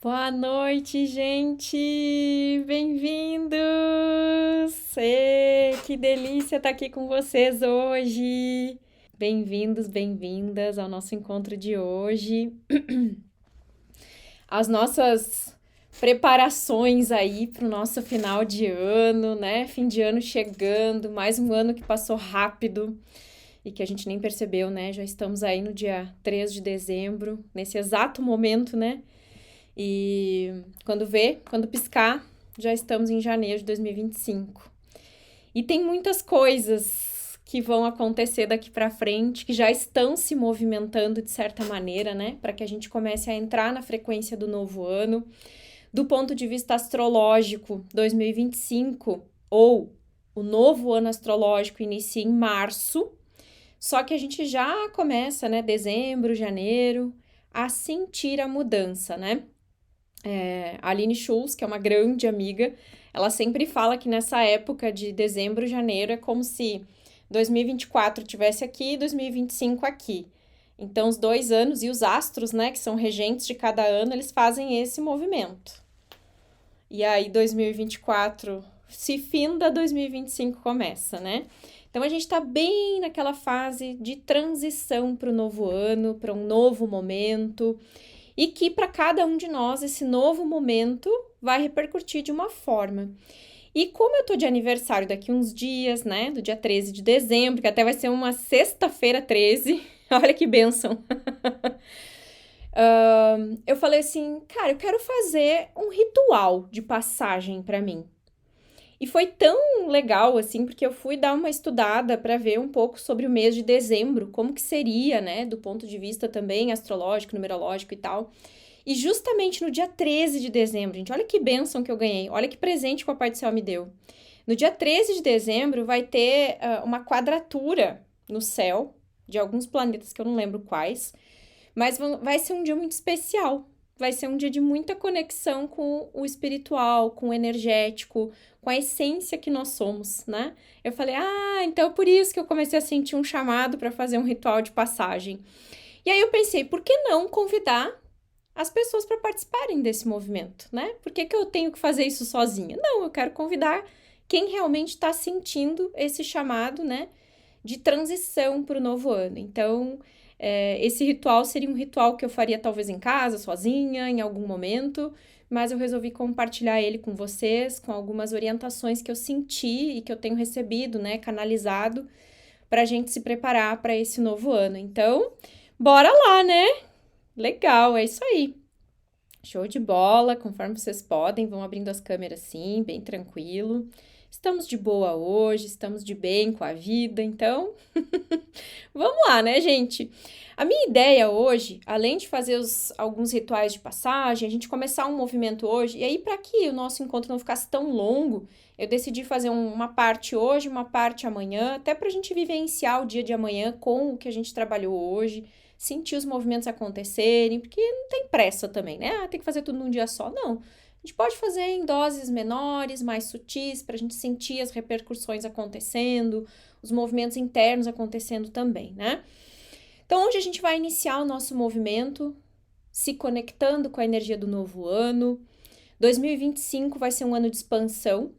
Boa noite, gente! Bem-vindos! Que delícia estar aqui com vocês hoje! Bem-vindos, bem-vindas ao nosso encontro de hoje. As nossas preparações aí para o nosso final de ano, né? Fim de ano chegando, mais um ano que passou rápido e que a gente nem percebeu, né? Já estamos aí no dia 3 de dezembro, nesse exato momento, né? E quando piscar, já estamos em janeiro de 2025. E tem muitas coisas que vão acontecer daqui para frente, que já estão se movimentando de certa maneira, né? Para que a gente comece a entrar na frequência do novo ano. Do ponto de vista astrológico, 2025, ou o novo ano astrológico inicia em março, só que a gente já começa, né? Dezembro, janeiro, a sentir a mudança, né? A Aline Schulz, que é uma grande amiga, ela sempre fala que nessa época de dezembro, janeiro, é como se 2024 tivesse aqui e 2025 aqui. Então, os 2 anos e os astros, né, que são regentes de cada ano, eles fazem esse movimento. E aí, 2024 se finda, 2025 começa, né? Então, a gente tá bem naquela fase de transição para o novo ano, para um novo momento, e que para cada um de nós esse novo momento vai repercutir de uma forma. E como eu tô de aniversário daqui uns dias, né, do dia 13 de dezembro, que até vai ser uma sexta-feira 13, olha que bênção. Eu falei assim, cara, eu quero fazer um ritual de passagem para mim. E foi tão legal, assim, porque eu fui dar uma estudada para ver um pouco sobre o mês de dezembro, como que seria, né, do ponto de vista também astrológico, numerológico e tal. E justamente no dia 13 de dezembro, gente, olha que bênção que eu ganhei, olha que presente que o Papai do Céu me deu. No dia 13 de dezembro vai ter uma quadratura no céu, de alguns planetas que eu não lembro quais, mas vai ser um dia muito especial. Vai ser um dia de muita conexão com o espiritual, com o energético, com a essência que nós somos, né? Eu falei, então é por isso que eu comecei a sentir um chamado para fazer um ritual de passagem. E aí eu pensei, por que não convidar as pessoas para participarem desse movimento, né? Por que eu tenho que fazer isso sozinha? Não, eu quero convidar quem realmente está sentindo esse chamado, né, de transição para o novo ano. Então, esse ritual seria um ritual que eu faria talvez em casa, sozinha, em algum momento, mas eu resolvi compartilhar ele com vocês, com algumas orientações que eu senti e que eu tenho recebido, né, canalizado, para a gente se preparar para esse novo ano. Então, bora lá, né? Legal, é isso aí. Show de bola, conforme vocês podem, vão abrindo as câmeras assim, bem tranquilo. Estamos de boa hoje, estamos de bem com a vida, então vamos lá, né, gente? A minha ideia hoje, além de fazer alguns rituais de passagem, a gente começar um movimento hoje, e aí para que o nosso encontro não ficasse tão longo, eu decidi fazer uma parte hoje, uma parte amanhã, até para a gente vivenciar o dia de amanhã com o que a gente trabalhou hoje, sentir os movimentos acontecerem, porque não tem pressa também, né? Tem que fazer tudo num dia só, não. A gente pode fazer em doses menores, mais sutis, para a gente sentir as repercussões acontecendo, os movimentos internos acontecendo também, né? Então, hoje a gente vai iniciar o nosso movimento, se conectando com a energia do novo ano. 2025 vai ser um ano de expansão.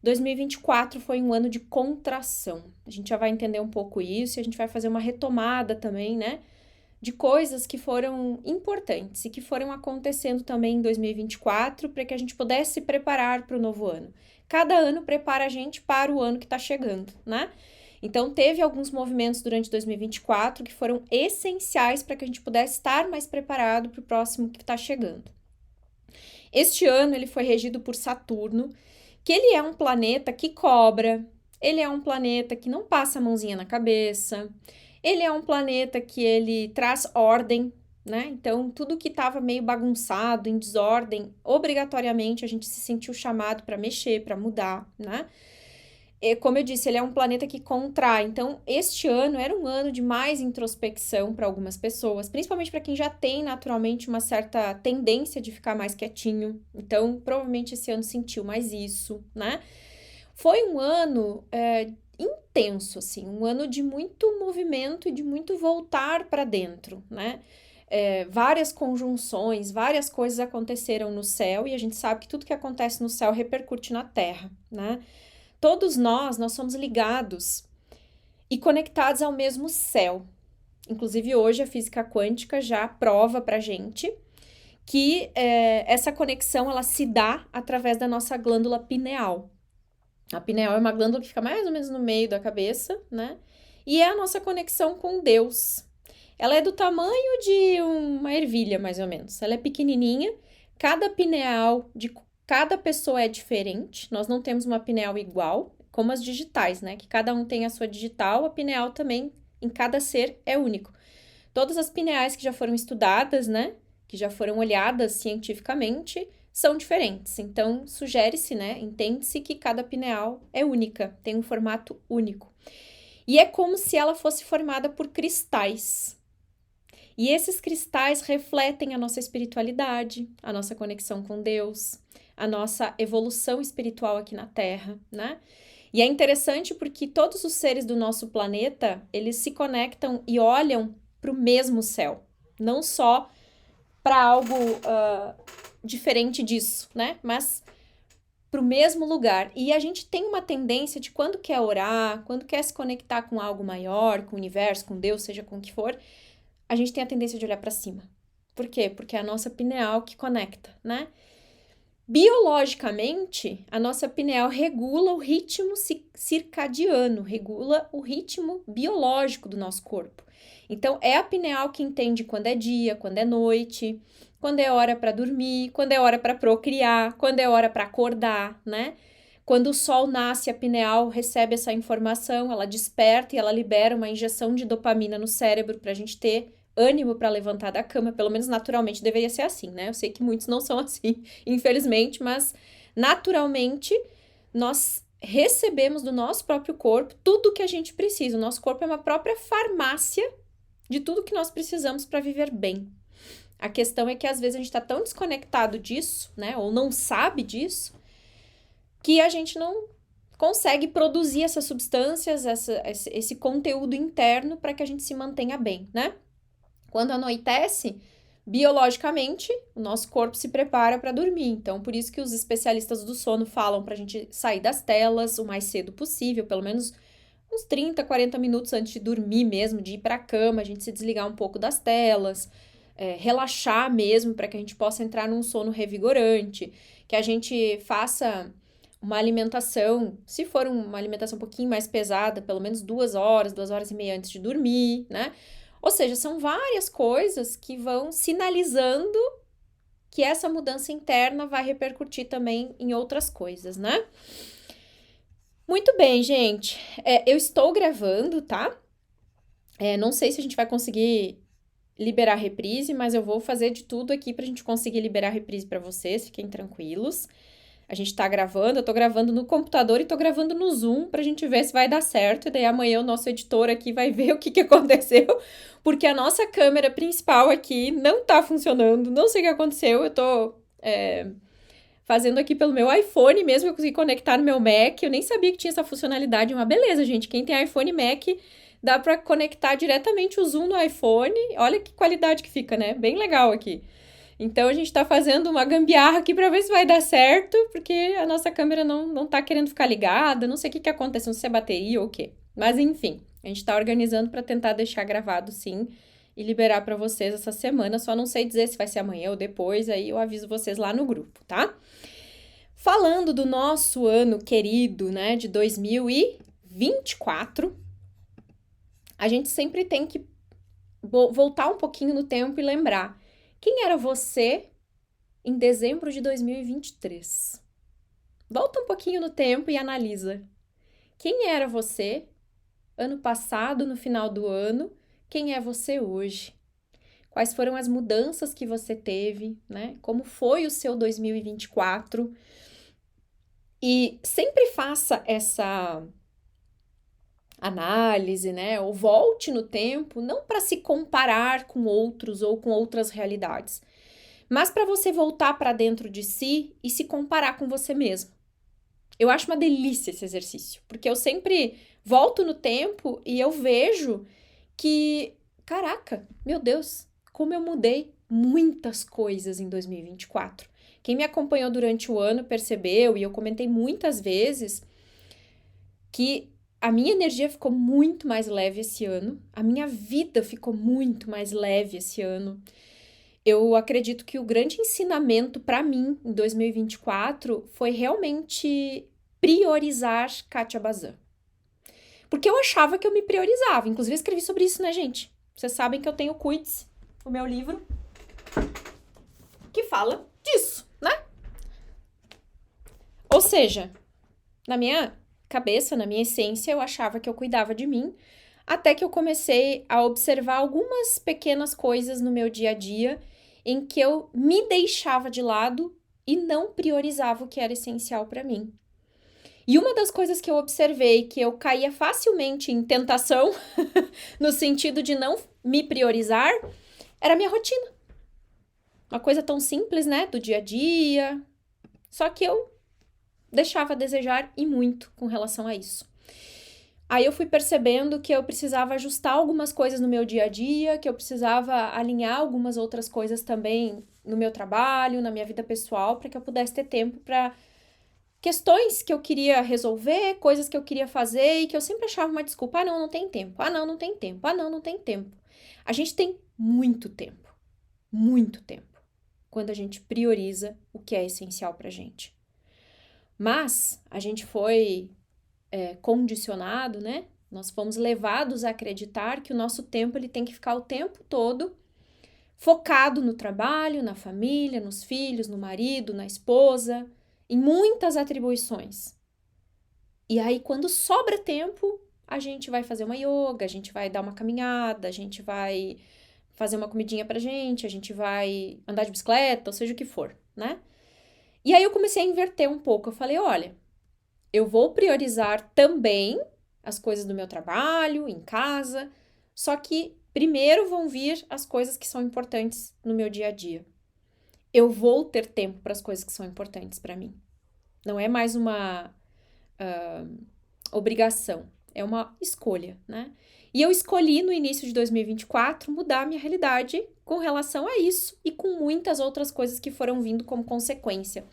2024 foi um ano de contração. A gente já vai entender um pouco isso e a gente vai fazer uma retomada também, né? De coisas que foram importantes e que foram acontecendo também em 2024 para que a gente pudesse se preparar para o novo ano. Cada ano prepara a gente para o ano que está chegando, né? Então, teve alguns movimentos durante 2024 que foram essenciais para que a gente pudesse estar mais preparado para o próximo que está chegando. Este ano, ele foi regido por Saturno, que ele é um planeta que cobra, ele é um planeta que não passa a mãozinha na cabeça, ele é um planeta que ele traz ordem, né? Então, tudo que estava meio bagunçado, em desordem, obrigatoriamente a gente se sentiu chamado para mexer, para mudar, né? Como eu disse, ele é um planeta que contrai. Então, este ano era um ano de mais introspecção para algumas pessoas, principalmente para quem já tem naturalmente uma certa tendência de ficar mais quietinho. Então, provavelmente esse ano sentiu mais isso, né? Foi um ano intenso, assim, um ano de muito movimento e de muito voltar para dentro, né? várias conjunções, várias coisas aconteceram no céu e a gente sabe que tudo que acontece no céu repercute na Terra, né? Todos nós somos ligados e conectados ao mesmo céu. Inclusive, hoje a física quântica já prova pra gente que essa conexão ela se dá através da nossa glândula pineal. A pineal é uma glândula que fica mais ou menos no meio da cabeça, né? E é a nossa conexão com Deus. Ela é do tamanho de uma ervilha, mais ou menos. Ela é pequenininha. Cada pineal de cada pessoa é diferente. Nós não temos uma pineal igual, como as digitais, né? Que cada um tem a sua digital, a pineal também, em cada ser, é único. Todas as pineais que já foram estudadas, né? Que já foram olhadas cientificamente, são diferentes. Então, sugere-se, né? Entende-se que cada pineal é única, tem um formato único. E é como se ela fosse formada por cristais. E esses cristais refletem a nossa espiritualidade, a nossa conexão com Deus, a nossa evolução espiritual aqui na Terra, né? E é interessante porque todos os seres do nosso planeta, eles se conectam e olham para o mesmo céu. Não só para algo diferente disso, né? Mas para o mesmo lugar. E a gente tem uma tendência de quando quer orar, quando quer se conectar com algo maior, com o universo, com Deus, seja com o que for, a gente tem a tendência de olhar para cima. Por quê? Porque é a nossa pineal que conecta, né? Biologicamente, a nossa pineal regula o ritmo circadiano, regula o ritmo biológico do nosso corpo. Então, é a pineal que entende quando é dia, quando é noite, quando é hora para dormir, quando é hora para procriar, quando é hora para acordar, né? Quando o sol nasce, a pineal recebe essa informação, ela desperta e ela libera uma injeção de dopamina no cérebro para a gente ter ânimo para levantar da cama, pelo menos naturalmente deveria ser assim, né? Eu sei que muitos não são assim, infelizmente, mas naturalmente nós recebemos do nosso próprio corpo tudo o que a gente precisa. O nosso corpo é uma própria farmácia de tudo que nós precisamos para viver bem. A questão é que às vezes a gente está tão desconectado disso, né? Ou não sabe disso, que a gente não consegue produzir essas substâncias, esse conteúdo interno para que a gente se mantenha bem, né? Quando anoitece, biologicamente, o nosso corpo se prepara para dormir. Então, por isso que os especialistas do sono falam para a gente sair das telas o mais cedo possível, pelo menos uns 30, 40 minutos antes de dormir mesmo, de ir para a cama, a gente se desligar um pouco das telas, relaxar mesmo para que a gente possa entrar num sono revigorante, que a gente faça uma alimentação, se for uma alimentação um pouquinho mais pesada, pelo menos 2 horas e meia antes de dormir, né? Ou seja, são várias coisas que vão sinalizando que essa mudança interna vai repercutir também em outras coisas, né? Muito bem, gente. Eu estou gravando, tá? Não sei se a gente vai conseguir liberar a reprise, mas eu vou fazer de tudo aqui pra gente conseguir liberar a reprise pra vocês, fiquem tranquilos. A gente tá gravando, eu tô gravando no computador e tô gravando no Zoom pra gente ver se vai dar certo. E daí amanhã o nosso editor aqui vai ver o que aconteceu, porque a nossa câmera principal aqui não tá funcionando, não sei o que aconteceu. Eu tô fazendo aqui pelo meu iPhone mesmo, eu consegui conectar no meu Mac, eu nem sabia que tinha essa funcionalidade, uma beleza, gente. Quem tem iPhone e Mac, dá pra conectar diretamente o Zoom no iPhone, olha que qualidade que fica, né? Bem legal aqui. Então, a gente tá fazendo uma gambiarra aqui pra ver se vai dar certo, porque a nossa câmera não tá querendo ficar ligada, não sei o que aconteceu, não sei se é bateria ou o quê. Mas, enfim, a gente tá organizando pra tentar deixar gravado, sim, e liberar pra vocês essa semana. Só não sei dizer se vai ser amanhã ou depois, aí eu aviso vocês lá no grupo, tá? Falando do nosso ano querido, né, de 2024, a gente sempre tem que voltar um pouquinho no tempo e lembrar. Quem era você em dezembro de 2023? Volta um pouquinho no tempo e analisa. Quem era você ano passado, no final do ano? Quem é você hoje? Quais foram as mudanças que você teve, né? Como foi o seu 2024? E sempre faça essa análise, né? Ou volte no tempo, não para se comparar com outros ou com outras realidades, mas para você voltar para dentro de si e se comparar com você mesmo. Eu acho uma delícia esse exercício, porque eu sempre volto no tempo e eu vejo que, caraca, meu Deus, como eu mudei muitas coisas em 2024. Quem me acompanhou durante o ano percebeu, e eu comentei muitas vezes, que a minha energia ficou muito mais leve esse ano, a minha vida ficou muito mais leve esse ano. Eu acredito que o grande ensinamento para mim em 2024 foi realmente priorizar Kátia Bazan. Porque eu achava que eu me priorizava. Inclusive, eu escrevi sobre isso, né, gente? Vocês sabem que eu tenho Cuide-se, o meu livro, que fala disso, né? Ou seja, na minha cabeça, na minha essência, eu achava que eu cuidava de mim, até que eu comecei a observar algumas pequenas coisas no meu dia a dia em que eu me deixava de lado e não priorizava o que era essencial para mim. E uma das coisas que eu observei que eu caía facilmente em tentação, no sentido de não me priorizar, era a minha rotina. Uma coisa tão simples, né? Do dia a dia. Só que eu deixava a desejar e muito com relação a isso. Aí eu fui percebendo que eu precisava ajustar algumas coisas no meu dia a dia, que eu precisava alinhar algumas outras coisas também no meu trabalho, na minha vida pessoal, para que eu pudesse ter tempo para questões que eu queria resolver, coisas que eu queria fazer e que eu sempre achava uma desculpa. Ah, não tem tempo. Ah, não tem tempo. Ah, não tem tempo. A gente tem muito tempo quando a gente prioriza o que é essencial pra gente. Mas a gente foi condicionado, né? Nós fomos levados a acreditar que o nosso tempo ele tem que ficar o tempo todo focado no trabalho, na família, nos filhos, no marido, na esposa, em muitas atribuições. E aí, quando sobra tempo, a gente vai fazer uma yoga, a gente vai dar uma caminhada, a gente vai fazer uma comidinha pra gente, a gente vai andar de bicicleta, ou seja o que for, né? E aí eu comecei a inverter um pouco. Eu falei, olha, eu vou priorizar também as coisas do meu trabalho, em casa, só que primeiro vão vir as coisas que são importantes no meu dia a dia. Eu vou ter tempo para as coisas que são importantes para mim. Não é mais uma obrigação, é uma escolha, né? E eu escolhi no início de 2024 mudar a minha realidade com relação a isso e com muitas outras coisas que foram vindo como consequência.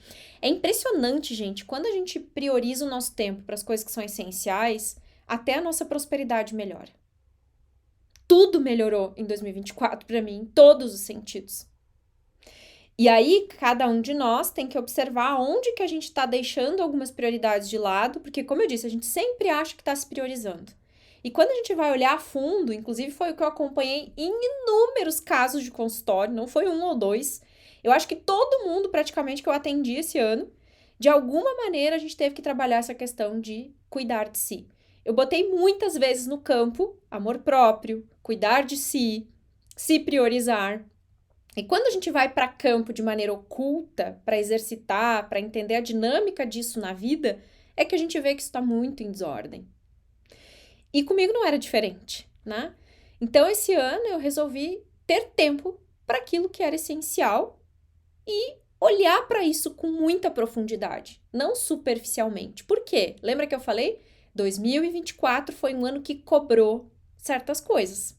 É impressionante, gente, quando a gente prioriza o nosso tempo para as coisas que são essenciais, até a nossa prosperidade melhora. Tudo melhorou em 2024 para mim, em todos os sentidos. E aí, cada um de nós tem que observar onde que a gente está deixando algumas prioridades de lado, porque, como eu disse, a gente sempre acha que está se priorizando. E quando a gente vai olhar a fundo, inclusive foi o que eu acompanhei em inúmeros casos de consultório, não foi um ou dois, eu acho que todo mundo praticamente que eu atendi esse ano, de alguma maneira a gente teve que trabalhar essa questão de cuidar de si. Eu botei muitas vezes no campo amor próprio, cuidar de si, se priorizar. E quando a gente vai para campo de maneira oculta, para exercitar, para entender a dinâmica disso na vida, é que a gente vê que isso está muito em desordem. E comigo não era diferente, né? Então, esse ano eu resolvi ter tempo para aquilo que era essencial e olhar para isso com muita profundidade, não superficialmente. Por quê? Lembra que eu falei? 2024 foi um ano que cobrou certas coisas.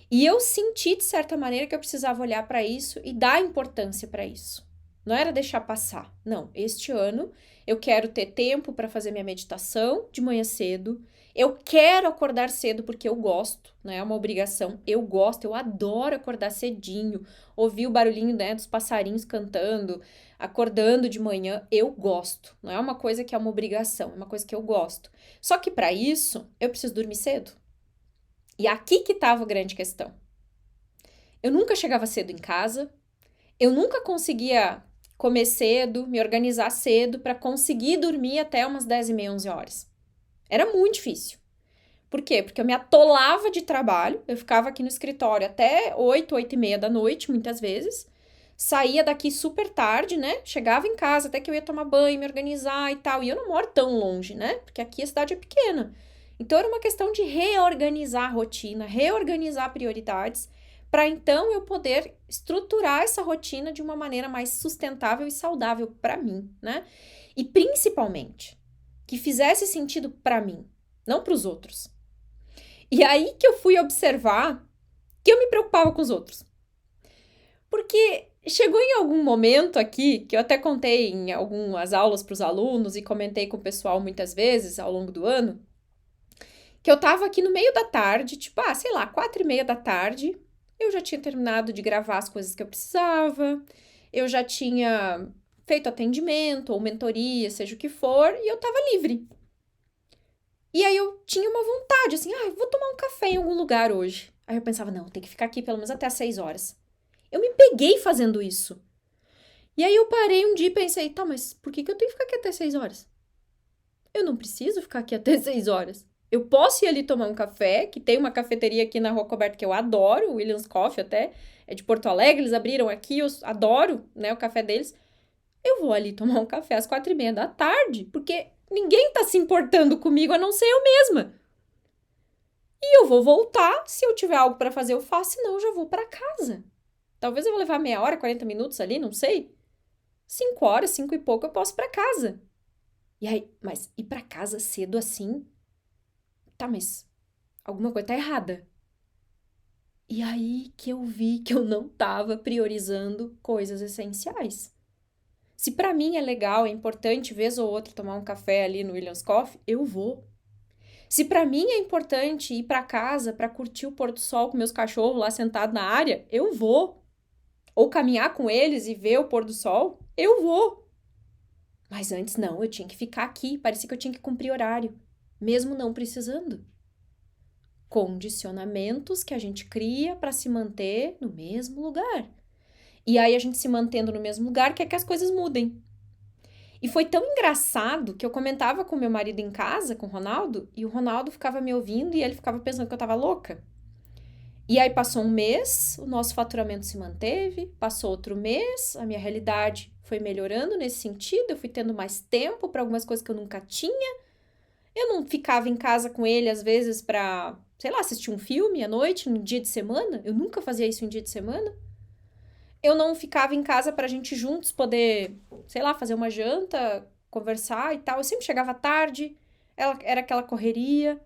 E eu senti, de certa maneira, que eu precisava olhar para isso e dar importância para isso. Não era deixar passar. Não, este ano eu quero ter tempo para fazer minha meditação de manhã cedo. Eu quero acordar cedo porque eu gosto, não é uma obrigação. Eu gosto, eu adoro acordar cedinho, ouvir o barulhinho, né, dos passarinhos cantando, acordando de manhã. Eu gosto, não é uma coisa que é uma obrigação, é uma coisa que eu gosto. Só que para isso, eu preciso dormir cedo. E aqui que estava a grande questão. Eu nunca chegava cedo em casa, eu nunca conseguia comer cedo, me organizar cedo para conseguir dormir até umas 10h30, 11 horas. Era muito difícil. Por quê? Porque eu me atolava de trabalho, eu ficava aqui no escritório até 8, 8h30 da noite, muitas vezes, saía daqui super tarde, né? Chegava em casa até que eu ia tomar banho, me organizar e tal. E eu não moro tão longe, né? Porque aqui a cidade é pequena. Então, era uma questão de reorganizar a rotina, reorganizar prioridades, para então eu poder estruturar essa rotina de uma maneira mais sustentável e saudável para mim, né? E principalmente, que fizesse sentido para mim, não para os outros. E aí que eu fui observar que eu me preocupava com os outros. Porque chegou em algum momento aqui, que eu até contei em algumas aulas para os alunos e comentei com o pessoal muitas vezes ao longo do ano, que eu tava aqui no meio da tarde, tipo, sei lá, 4:30 da tarde, eu já tinha terminado de gravar as coisas que eu precisava, eu já tinha feito atendimento ou mentoria, seja o que for, e eu tava livre. E aí eu tinha uma vontade, assim, eu vou tomar um café em algum lugar hoje. Aí eu pensava, não, tem que ficar aqui pelo menos até às 6 horas. Eu me peguei fazendo isso. E aí eu parei um dia e pensei, tá, mas por que eu tenho que ficar aqui até 6 horas? Eu não preciso ficar aqui até 6 horas. Eu posso ir ali tomar um café, que tem uma cafeteria aqui na Rua Coberta que eu adoro, o Williams Coffee até, é de Porto Alegre, eles abriram aqui, eu adoro, né, o café deles. Eu vou ali tomar um café às 4:30 da tarde, porque ninguém tá se importando comigo a não ser eu mesma. E eu vou voltar, se eu tiver algo para fazer eu faço, senão eu já vou para casa. Talvez eu vou levar meia hora, 40 minutos ali, não sei. 5 horas, 5 e pouco eu posso ir para casa. E aí, mas ir para casa cedo assim? Tá, mas alguma coisa tá errada. E aí que eu vi que eu não tava priorizando coisas essenciais. Se para mim é legal, é importante vez ou outra tomar um café ali no Williams Coffee, eu vou. Se para mim é importante ir para casa para curtir o pôr do sol com meus cachorros lá sentado na área, eu vou. Ou caminhar com eles e ver o pôr do sol, eu vou. Mas antes não, eu tinha que ficar aqui, parecia que eu tinha que cumprir horário, mesmo não precisando. Condicionamentos que a gente cria para se manter no mesmo lugar. E aí a gente se mantendo no mesmo lugar quer que as coisas mudem. E foi tão engraçado que eu comentava com meu marido em casa, com o Ronaldo, e o Ronaldo ficava me ouvindo e ele ficava pensando que eu tava louca. E aí passou um mês, o nosso faturamento se manteve, passou outro mês, a minha realidade foi melhorando nesse sentido, eu fui tendo mais tempo para algumas coisas que eu nunca tinha. Eu não ficava em casa com ele às vezes para, sei lá, assistir um filme à noite, no dia de semana. Eu nunca fazia isso em dia de semana. Eu não ficava em casa pra gente juntos poder, sei lá, fazer uma janta, conversar e tal. Eu sempre chegava tarde, era aquela correria.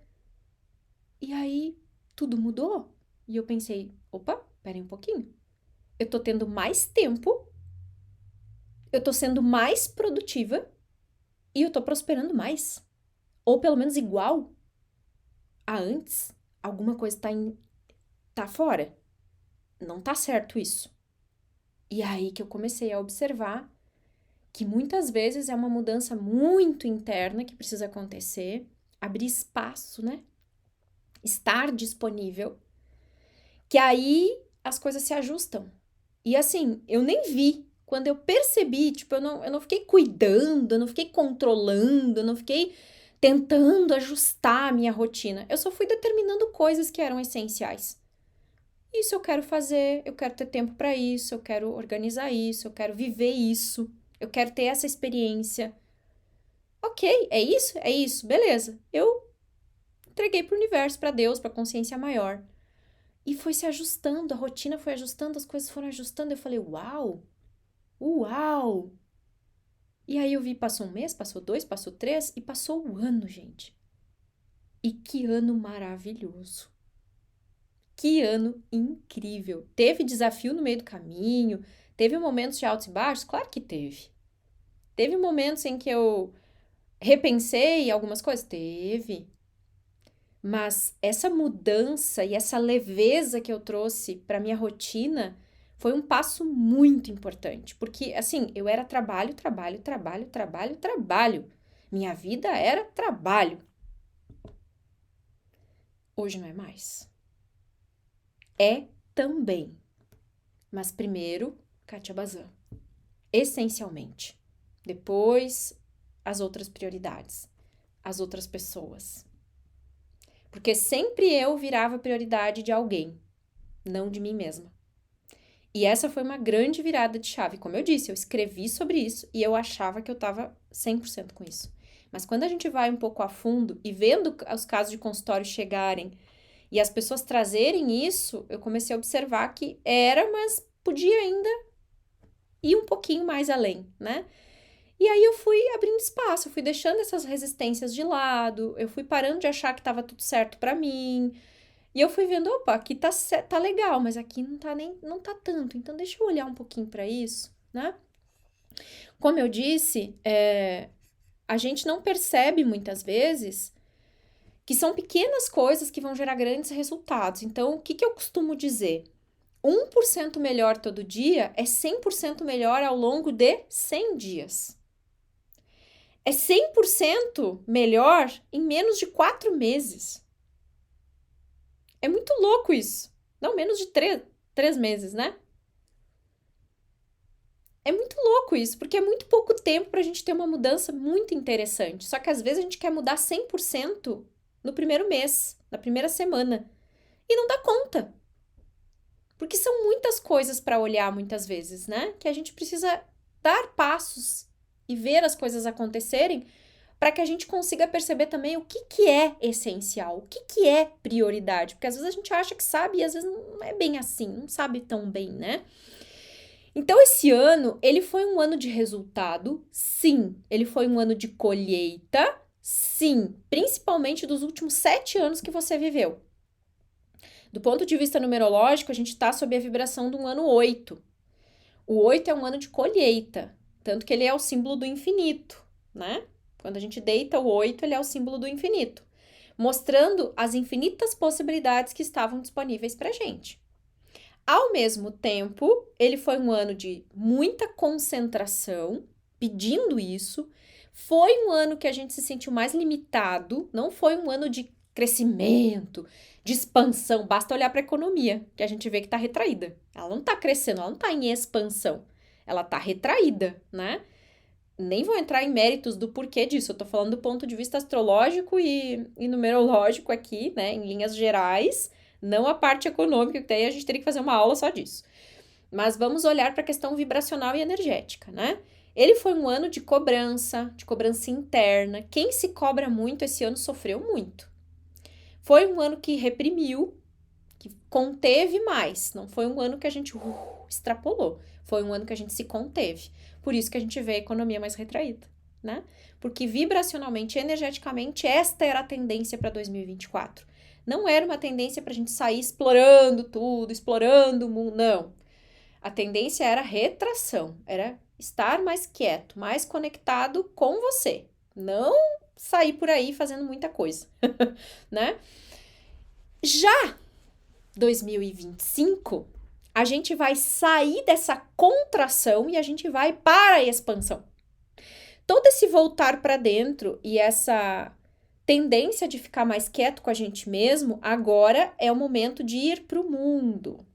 E aí tudo mudou. E eu pensei, opa, peraí um pouquinho. Eu tô tendo mais tempo, eu tô sendo mais produtiva e eu tô prosperando mais. Ou pelo menos igual a antes. Alguma coisa tá fora. Não tá certo isso. E aí que eu comecei a observar que muitas vezes é uma mudança muito interna que precisa acontecer, abrir espaço, né? Estar disponível, que aí as coisas se ajustam. E assim, eu nem vi. Quando eu percebi, tipo, eu não fiquei cuidando, eu não fiquei controlando, eu não fiquei tentando ajustar a minha rotina. Eu só fui determinando coisas que eram essenciais. Isso eu quero fazer, eu quero ter tempo para isso, eu quero organizar isso, eu quero viver isso, eu quero ter essa experiência. Ok, é isso, beleza. Eu entreguei pro universo, para Deus, pra consciência maior. E foi se ajustando, a rotina foi ajustando, as coisas foram ajustando. Eu falei, uau, uau. E aí eu vi, passou um mês, passou 2, passou 3 e passou o ano, gente. E que ano maravilhoso. Que ano incrível. Teve desafio no meio do caminho, teve momentos de altos e baixos? Claro que teve. Teve momentos em que eu repensei algumas coisas? Teve. Mas essa mudança e essa leveza que eu trouxe para minha rotina foi um passo muito importante, porque assim, eu era trabalho, trabalho, trabalho, trabalho, trabalho. Minha vida era trabalho. Hoje não é mais. É também. Mas primeiro, Kátia Bazan. Essencialmente. Depois, as outras prioridades, as outras pessoas. Porque sempre eu virava prioridade de alguém, não de mim mesma. E essa foi uma grande virada de chave. Como eu disse, eu escrevi sobre isso e eu achava que eu estava 100% com isso. Mas quando a gente vai um pouco a fundo e vendo os casos de consultório chegarem e as pessoas trazerem isso, eu comecei a observar que era, mas podia ainda ir um pouquinho mais além, né? E aí eu fui abrindo espaço, eu fui deixando essas resistências de lado, eu fui parando de achar que estava tudo certo para mim. E eu fui vendo, opa, aqui tá legal, mas aqui não tá tanto. Então, deixa eu olhar um pouquinho para isso, né? Como eu disse, a gente não percebe muitas vezes que são pequenas coisas que vão gerar grandes resultados. Então, o que eu costumo dizer? 1% melhor todo dia é 100% melhor ao longo de 100 dias. É 100% melhor em menos de 4 meses. É muito louco isso. Não, menos de 3 meses, né? É muito louco isso, porque é muito pouco tempo pra gente ter uma mudança muito interessante. Só que às vezes a gente quer mudar 100% no primeiro mês, na primeira semana. E não dá conta. Porque são muitas coisas para olhar muitas vezes, né? Que a gente precisa dar passos e ver as coisas acontecerem para que a gente consiga perceber também o que é essencial, o que é prioridade. Porque às vezes a gente acha que sabe e às vezes não é bem assim, não sabe tão bem, né? Então, esse ano, ele foi um ano de resultado, sim. Ele foi um ano de colheita, sim. Principalmente dos últimos 7 anos que você viveu. Do ponto de vista numerológico, a gente está sob a vibração de um ano 8. O 8 é um ano de colheita, tanto que ele é o símbolo do infinito, né? Quando a gente deita o 8, ele é o símbolo do infinito, mostrando as infinitas possibilidades que estavam disponíveis para a gente. Ao mesmo tempo, ele foi um ano de muita concentração, pedindo isso. Foi um ano que a gente se sentiu mais limitado, não foi um ano de crescimento, de expansão. Basta olhar para a economia, que a gente vê que está retraída. Ela não está crescendo, ela não está em expansão. Ela está retraída, né? Nem vou entrar em méritos do porquê disso. Eu tô falando do ponto de vista astrológico e numerológico aqui, né? Em linhas gerais. Não a parte econômica, que daí a gente teria que fazer uma aula só disso. Mas vamos olhar para a questão vibracional e energética, né? Ele foi um ano de cobrança interna. Quem se cobra muito esse ano sofreu muito. Foi um ano que reprimiu, que conteve mais. Não foi um ano que a gente extrapolou. Foi um ano que a gente se conteve. Por isso que a gente vê a economia mais retraída, né? Porque vibracionalmente, energeticamente, esta era a tendência para 2024. Não era uma tendência para a gente sair explorando tudo, explorando o mundo, não. A tendência era retração, era estar mais quieto, mais conectado com você. Não sair por aí fazendo muita coisa, né? Já 2025, a gente vai sair dessa contração e a gente vai para a expansão. Todo esse voltar para dentro e essa tendência de ficar mais quieto com a gente mesmo, agora é o momento de ir para o mundo.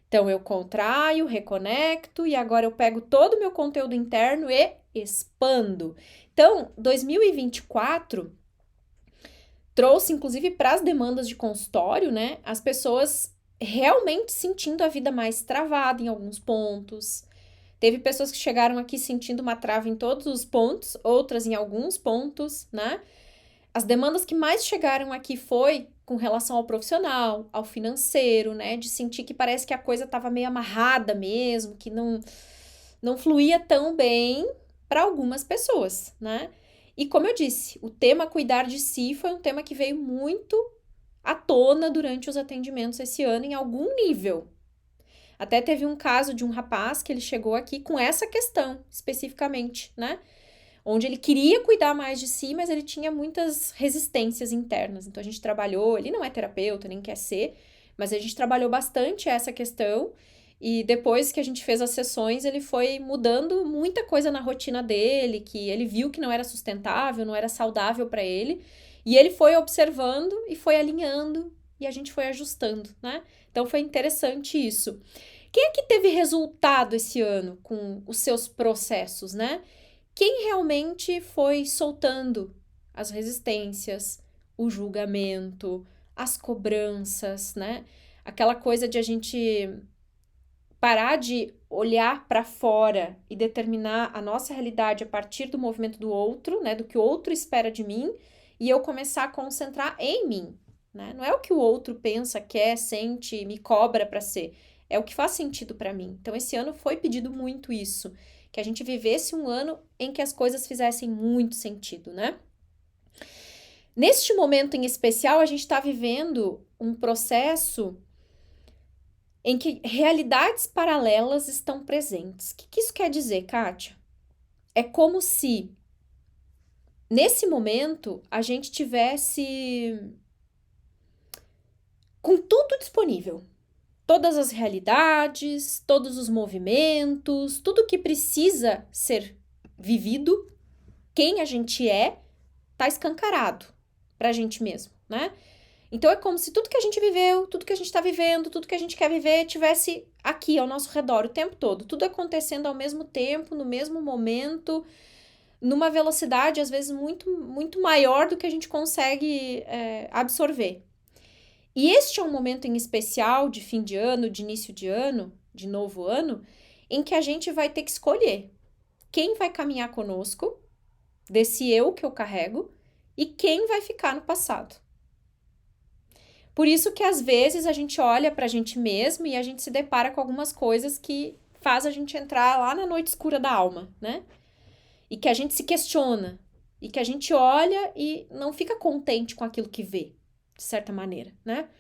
Então, eu contraio, reconecto e agora eu pego todo o meu conteúdo interno e expando. Então, 2024 trouxe, inclusive, para as demandas de consultório, né? As pessoas realmente sentindo a vida mais travada em alguns pontos. Teve pessoas que chegaram aqui sentindo uma trava em todos os pontos, outras em alguns pontos, né? As demandas que mais chegaram aqui foi com relação ao profissional, ao financeiro, né? De sentir que parece que a coisa estava meio amarrada mesmo, que não fluía tão bem para algumas pessoas, né? E como eu disse, o tema cuidar de si foi um tema que veio muito à tona durante os atendimentos esse ano em algum nível. Até teve um caso de um rapaz que ele chegou aqui com essa questão, especificamente, né? Onde ele queria cuidar mais de si, mas ele tinha muitas resistências internas. Então, a gente trabalhou, ele não é terapeuta, nem quer ser, mas a gente trabalhou bastante essa questão e depois que a gente fez as sessões, ele foi mudando muita coisa na rotina dele, que ele viu que não era sustentável, não era saudável para ele, e ele foi observando e foi alinhando e a gente foi ajustando, né? Então, foi interessante isso. Quem é que teve resultado esse ano com os seus processos, né? Quem realmente foi soltando as resistências, o julgamento, as cobranças, né? Aquela coisa de a gente parar de olhar para fora e determinar a nossa realidade a partir do movimento do outro, né? Do que o outro espera de mim, e eu começar a concentrar em mim, né? Não é o que o outro pensa, quer, sente, me cobra para ser. É o que faz sentido para mim. Então, esse ano foi pedido muito isso. Que a gente vivesse um ano em que as coisas fizessem muito sentido, né? Neste momento em especial, a gente está vivendo um processo em que realidades paralelas estão presentes. O que isso quer dizer, Kátia? É como se, nesse momento, a gente tivesse com tudo disponível. Todas as realidades, todos os movimentos, tudo que precisa ser vivido, quem a gente é, tá escancarado pra gente mesmo, né? Então é como se tudo que a gente viveu, tudo que a gente tá vivendo, tudo que a gente quer viver tivesse aqui ao nosso redor o tempo todo, tudo acontecendo ao mesmo tempo, no mesmo momento, numa velocidade às vezes muito maior do que a gente consegue absorver. E este é um momento em especial de fim de ano, de início de ano, de novo ano, em que a gente vai ter que escolher quem vai caminhar conosco, desse eu que eu carrego, e quem vai ficar no passado. Por isso que às vezes a gente olha pra gente mesmo e a gente se depara com algumas coisas que faz a gente entrar lá na noite escura da alma, né? E que a gente se questiona, e que a gente olha e não fica contente com aquilo que vê, de certa maneira, né?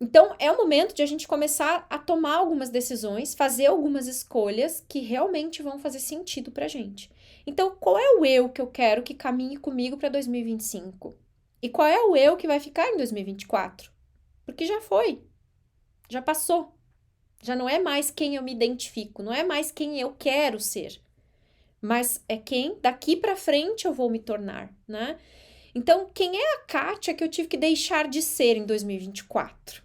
Então, é o momento de a gente começar a tomar algumas decisões, fazer algumas escolhas que realmente vão fazer sentido pra gente. Então, qual é o eu que eu quero que caminhe comigo para 2025? E qual é o eu que vai ficar em 2024? Porque já foi, já passou. Já não é mais quem eu me identifico, não é mais quem eu quero ser, mas é quem daqui para frente eu vou me tornar, né? Então, quem é a Kátia que eu tive que deixar de ser em 2024?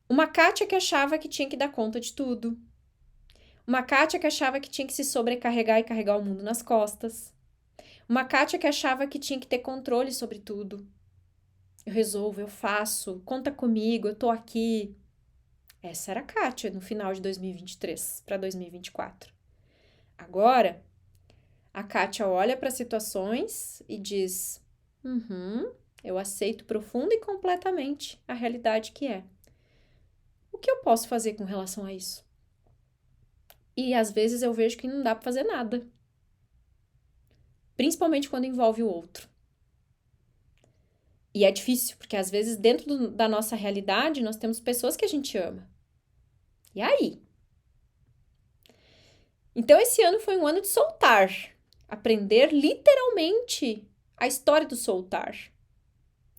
Uma Kátia que achava que tinha que dar conta de tudo. Uma Kátia que achava que tinha que se sobrecarregar e carregar o mundo nas costas. Uma Kátia que achava que tinha que ter controle sobre tudo. Eu resolvo, eu faço, conta comigo, eu tô aqui. Essa era a Kátia no final de 2023 para 2024. Agora, a Kátia olha para as situações e diz: eu aceito profunda e completamente a realidade que é. O que eu posso fazer com relação a isso? E às vezes eu vejo que não dá para fazer nada. Principalmente quando envolve o outro. E é difícil, porque às vezes dentro da nossa realidade nós temos pessoas que a gente ama. E aí? Então esse ano foi um ano de soltar. Aprender literalmente a história do soltar.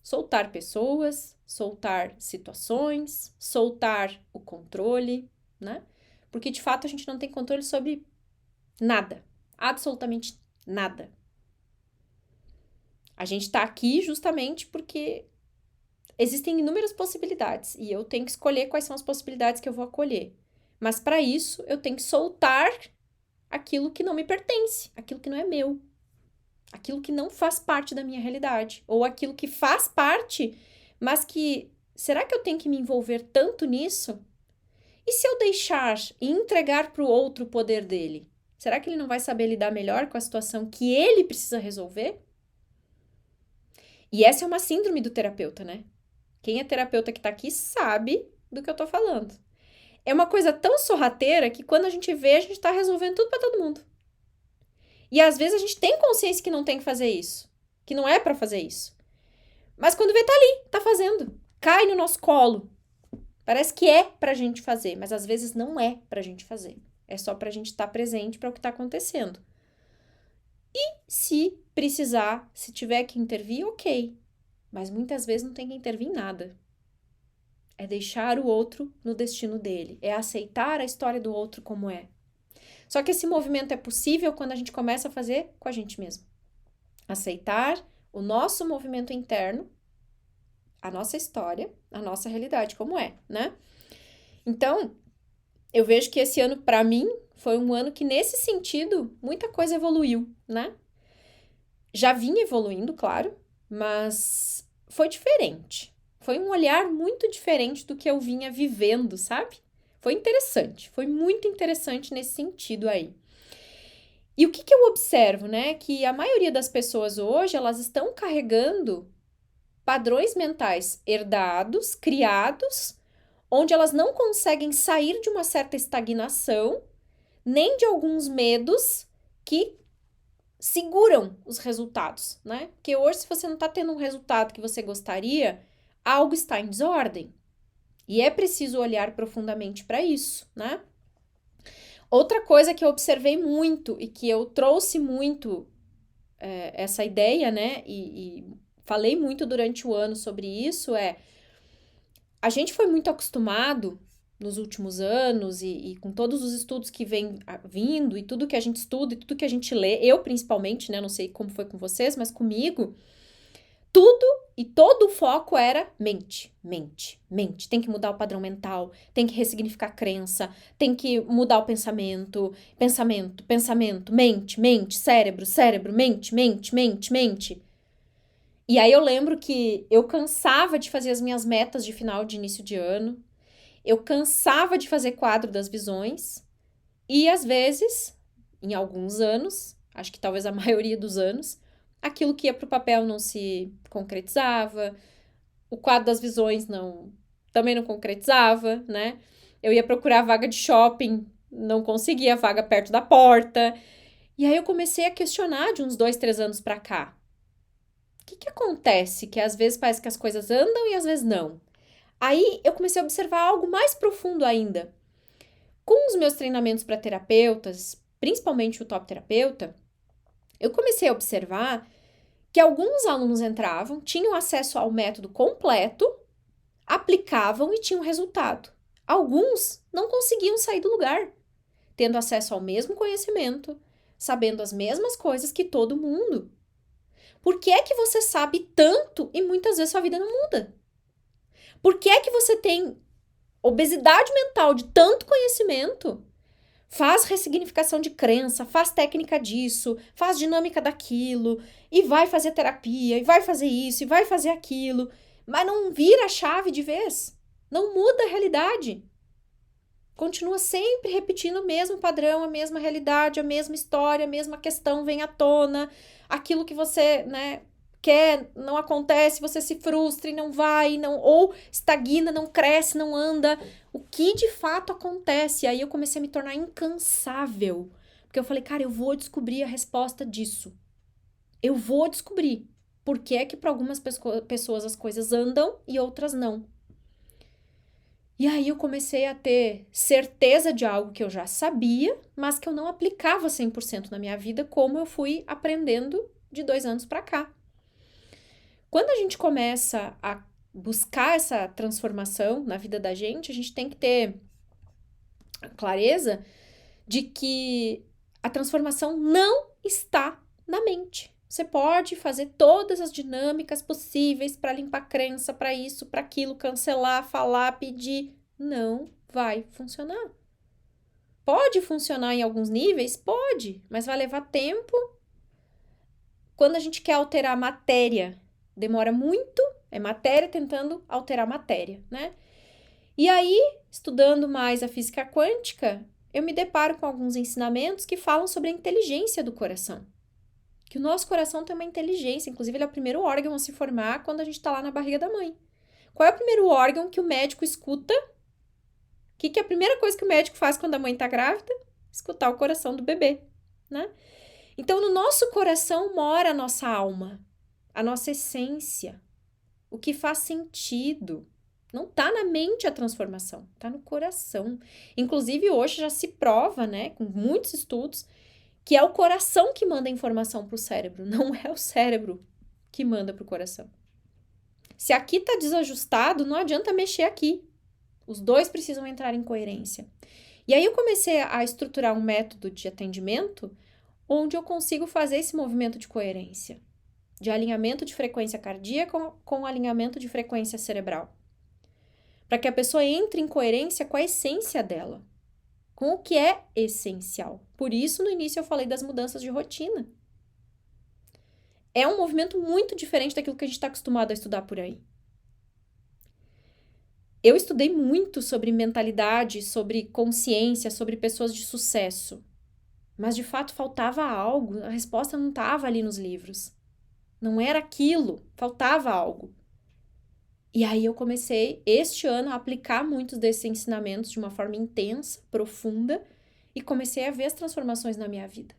Soltar pessoas, soltar situações, soltar o controle, né? Porque de fato a gente não tem controle sobre nada. Absolutamente nada. A gente tá aqui justamente porque existem inúmeras possibilidades e eu tenho que escolher quais são as possibilidades que eu vou acolher. Mas para isso eu tenho que soltar aquilo que não me pertence, aquilo que não é meu, aquilo que não faz parte da minha realidade, ou aquilo que faz parte, mas que será que eu tenho que me envolver tanto nisso? E se eu deixar e entregar para o outro o poder dele? Será que ele não vai saber lidar melhor com a situação que ele precisa resolver? E essa é uma síndrome do terapeuta, né? Quem é terapeuta que tá aqui sabe do que eu tô falando. É uma coisa tão sorrateira que quando a gente vê, a gente tá resolvendo tudo pra todo mundo. E às vezes a gente tem consciência que não tem que fazer isso, que não é pra fazer isso. Mas quando vê, tá ali, tá fazendo. Cai no nosso colo. Parece que é pra gente fazer, mas às vezes não é pra gente fazer. É só pra gente estar presente para o que tá acontecendo. E se precisar, se tiver que intervir, ok. Mas muitas vezes não tem que intervir em nada. É deixar o outro no destino dele. É aceitar a história do outro como é. Só que esse movimento é possível quando a gente começa a fazer com a gente mesmo. Aceitar o nosso movimento interno, a nossa história, a nossa realidade como é, né? Então, eu vejo que esse ano, para mim, foi um ano que, nesse sentido, muita coisa evoluiu, né? Já vinha evoluindo, claro, mas foi diferente. Foi um olhar muito diferente do que eu vinha vivendo, sabe? Foi interessante, foi muito interessante nesse sentido aí. E o que eu observo, né? Que a maioria das pessoas hoje, elas estão carregando padrões mentais herdados, criados, onde elas não conseguem sair de uma certa estagnação, nem de alguns medos que seguram os resultados, né? Porque hoje, se você não tá tendo um resultado que você gostaria, algo está em desordem. E é preciso olhar profundamente para isso, né? Outra coisa que eu observei muito e que eu trouxe muito essa ideia, né? E falei muito durante o ano sobre isso a gente foi muito acostumado nos últimos anos e com todos os estudos que vem vindo e tudo que a gente estuda e tudo que a gente lê, eu principalmente, né? Não sei como foi com vocês, mas comigo, tudo e todo o foco era mente, mente, mente. Tem que mudar o padrão mental, tem que ressignificar a crença, tem que mudar o pensamento, pensamento, pensamento, mente, mente, cérebro, cérebro, mente, mente, mente, mente. E aí eu lembro que eu cansava de fazer as minhas metas de final de início de ano, eu cansava de fazer quadro das visões e às vezes, em alguns anos, acho que talvez a maioria dos anos, aquilo que ia para o papel não se concretizava, o quadro das visões também não concretizava, né? Eu ia procurar vaga de shopping, não conseguia vaga perto da porta. E aí eu comecei a questionar de uns 2, 3 anos para cá. O que acontece? Que às vezes parece que as coisas andam e às vezes não. Aí eu comecei a observar algo mais profundo ainda. Com os meus treinamentos para terapeutas, principalmente o top terapeuta, eu comecei a observar que alguns alunos entravam, tinham acesso ao método completo, aplicavam e tinham resultado. Alguns não conseguiam sair do lugar, tendo acesso ao mesmo conhecimento, sabendo as mesmas coisas que todo mundo. Por que é que você sabe tanto e muitas vezes sua vida não muda? Por que é que você tem obesidade mental de tanto conhecimento? Faz ressignificação de crença, faz técnica disso, faz dinâmica daquilo, e vai fazer terapia, e vai fazer isso, e vai fazer aquilo, mas não vira a chave de vez, não muda a realidade. Continua sempre repetindo o mesmo padrão, a mesma realidade, a mesma história, a mesma questão vem à tona, aquilo que você, né, quer não acontece, você se frustra e não vai, não, ou estagna, não cresce, não anda. O que de fato acontece? E aí eu comecei a me tornar incansável, porque eu falei, cara, eu vou descobrir a resposta disso. Eu vou descobrir por que é que para algumas pessoas as coisas andam e outras não. E aí eu comecei a ter certeza de algo que eu já sabia, mas que eu não aplicava 100% na minha vida, como eu fui aprendendo de 2 anos para cá. Quando a gente começa a buscar essa transformação na vida da gente, a gente tem que ter clareza de que a transformação não está na mente. Você pode fazer todas as dinâmicas possíveis para limpar a crença, para isso, para aquilo, cancelar, falar, pedir. Não vai funcionar. Pode funcionar em alguns níveis? Pode, mas vai levar tempo. Quando a gente quer alterar matéria, demora muito, é matéria tentando alterar matéria, né? E aí, estudando mais a física quântica, eu me deparo com alguns ensinamentos que falam sobre a inteligência do coração. Que o nosso coração tem uma inteligência, inclusive ele é o primeiro órgão a se formar quando a gente está lá na barriga da mãe. Qual é o primeiro órgão que o médico escuta? O que é a primeira coisa que o médico faz quando a mãe está grávida? Escutar o coração do bebê, né? Então, no nosso coração mora a nossa alma, a nossa essência, o que faz sentido. Não tá na mente a transformação, tá no coração. Inclusive, hoje já se prova, né, com muitos estudos, que é o coração que manda a informação para o cérebro, não é o cérebro que manda para o coração. Se aqui tá desajustado, não adianta mexer aqui. Os dois precisam entrar em coerência. E aí eu comecei a estruturar um método de atendimento onde eu consigo fazer esse movimento de coerência, de alinhamento de frequência cardíaca com alinhamento de frequência cerebral. Para que a pessoa entre em coerência com a essência dela, com o que é essencial. Por isso, no início eu falei das mudanças de rotina. É um movimento muito diferente daquilo que a gente está acostumado a estudar por aí. Eu estudei muito sobre mentalidade, sobre consciência, sobre pessoas de sucesso. Mas, de fato, faltava algo. A resposta não estava ali nos livros. Não era aquilo. Faltava algo. E aí eu comecei, este ano, a aplicar muitos desses ensinamentos de uma forma intensa, profunda, e comecei a ver as transformações na minha vida.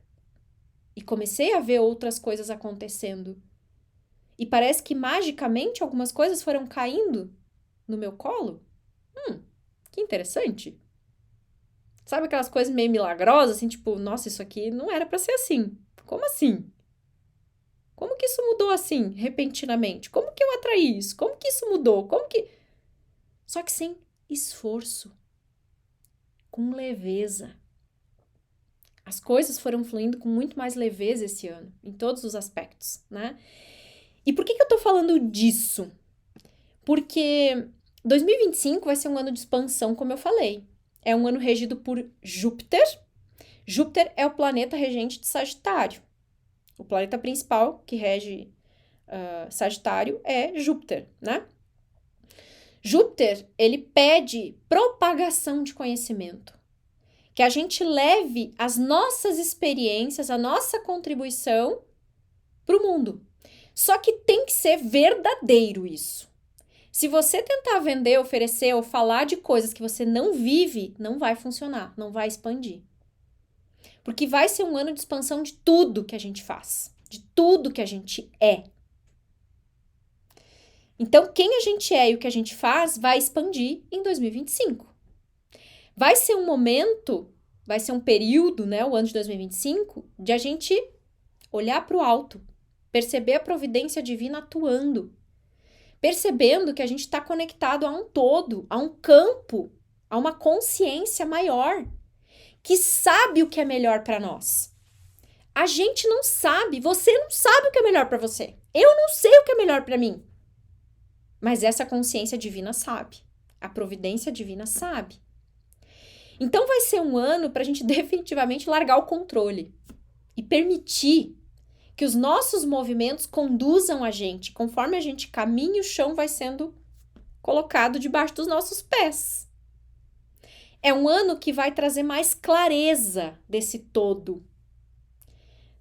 e comecei a ver outras coisas acontecendo. E parece que magicamente algumas coisas foram caindo no meu colo. Que interessante. Sabe aquelas coisas meio milagrosas, assim, tipo, nossa, isso aqui não era pra ser assim. Como assim? Como que isso mudou assim, repentinamente? Como que eu atraí isso? Como que isso mudou? Como que. Só que sem esforço, com leveza. As coisas foram fluindo com muito mais leveza esse ano, em todos os aspectos, né? E por que eu tô falando disso? Porque 2025 vai ser um ano de expansão, como eu falei. É um ano regido por Júpiter. Júpiter é o planeta regente de Sagitário. O planeta principal que rege Sagitário é Júpiter, né? Júpiter, ele pede propagação de conhecimento. Que a gente leve as nossas experiências, a nossa contribuição para o mundo. Só que tem que ser verdadeiro isso. Se você tentar vender, oferecer ou falar de coisas que você não vive, não vai funcionar, não vai expandir. Porque vai ser um ano de expansão de tudo que a gente faz, de tudo que a gente é. Então, quem a gente é e o que a gente faz vai expandir em 2025. Vai ser um momento, vai ser um período, né, o ano de 2025, de a gente olhar para o alto, perceber a providência divina atuando, percebendo que a gente está conectado a um todo, a um campo, a uma consciência maior, que sabe o que é melhor para nós. A gente não sabe, você não sabe o que é melhor para você. Eu não sei o que é melhor para mim. Mas essa consciência divina sabe. A providência divina sabe. Então vai ser um ano para a gente definitivamente largar o controle e permitir que os nossos movimentos conduzam a gente. Conforme a gente caminha, o chão vai sendo colocado debaixo dos nossos pés. É um ano que vai trazer mais clareza desse todo.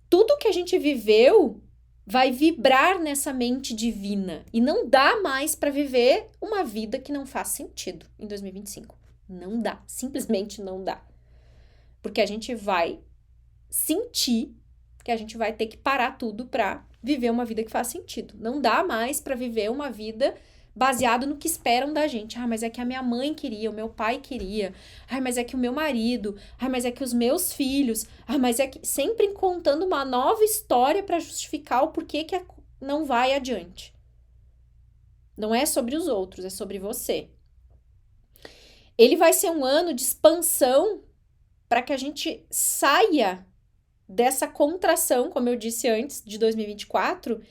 Tudo que a gente viveu vai vibrar nessa mente divina e não dá mais para viver uma vida que não faz sentido em 2025. Não dá, simplesmente não dá. Porque a gente vai sentir que a gente vai ter que parar tudo para viver uma vida que faz sentido. Não dá mais para viver uma vida baseado no que esperam da gente. Ah, mas é que a minha mãe queria, o meu pai queria. Ah, mas é que o meu marido. Ah, mas é que os meus filhos. Ah, mas é que sempre contando uma nova história para justificar o porquê que não vai adiante. Não é sobre os outros, é sobre você. Ele vai ser um ano de expansão para que a gente saia dessa contração, como eu disse antes, de 2024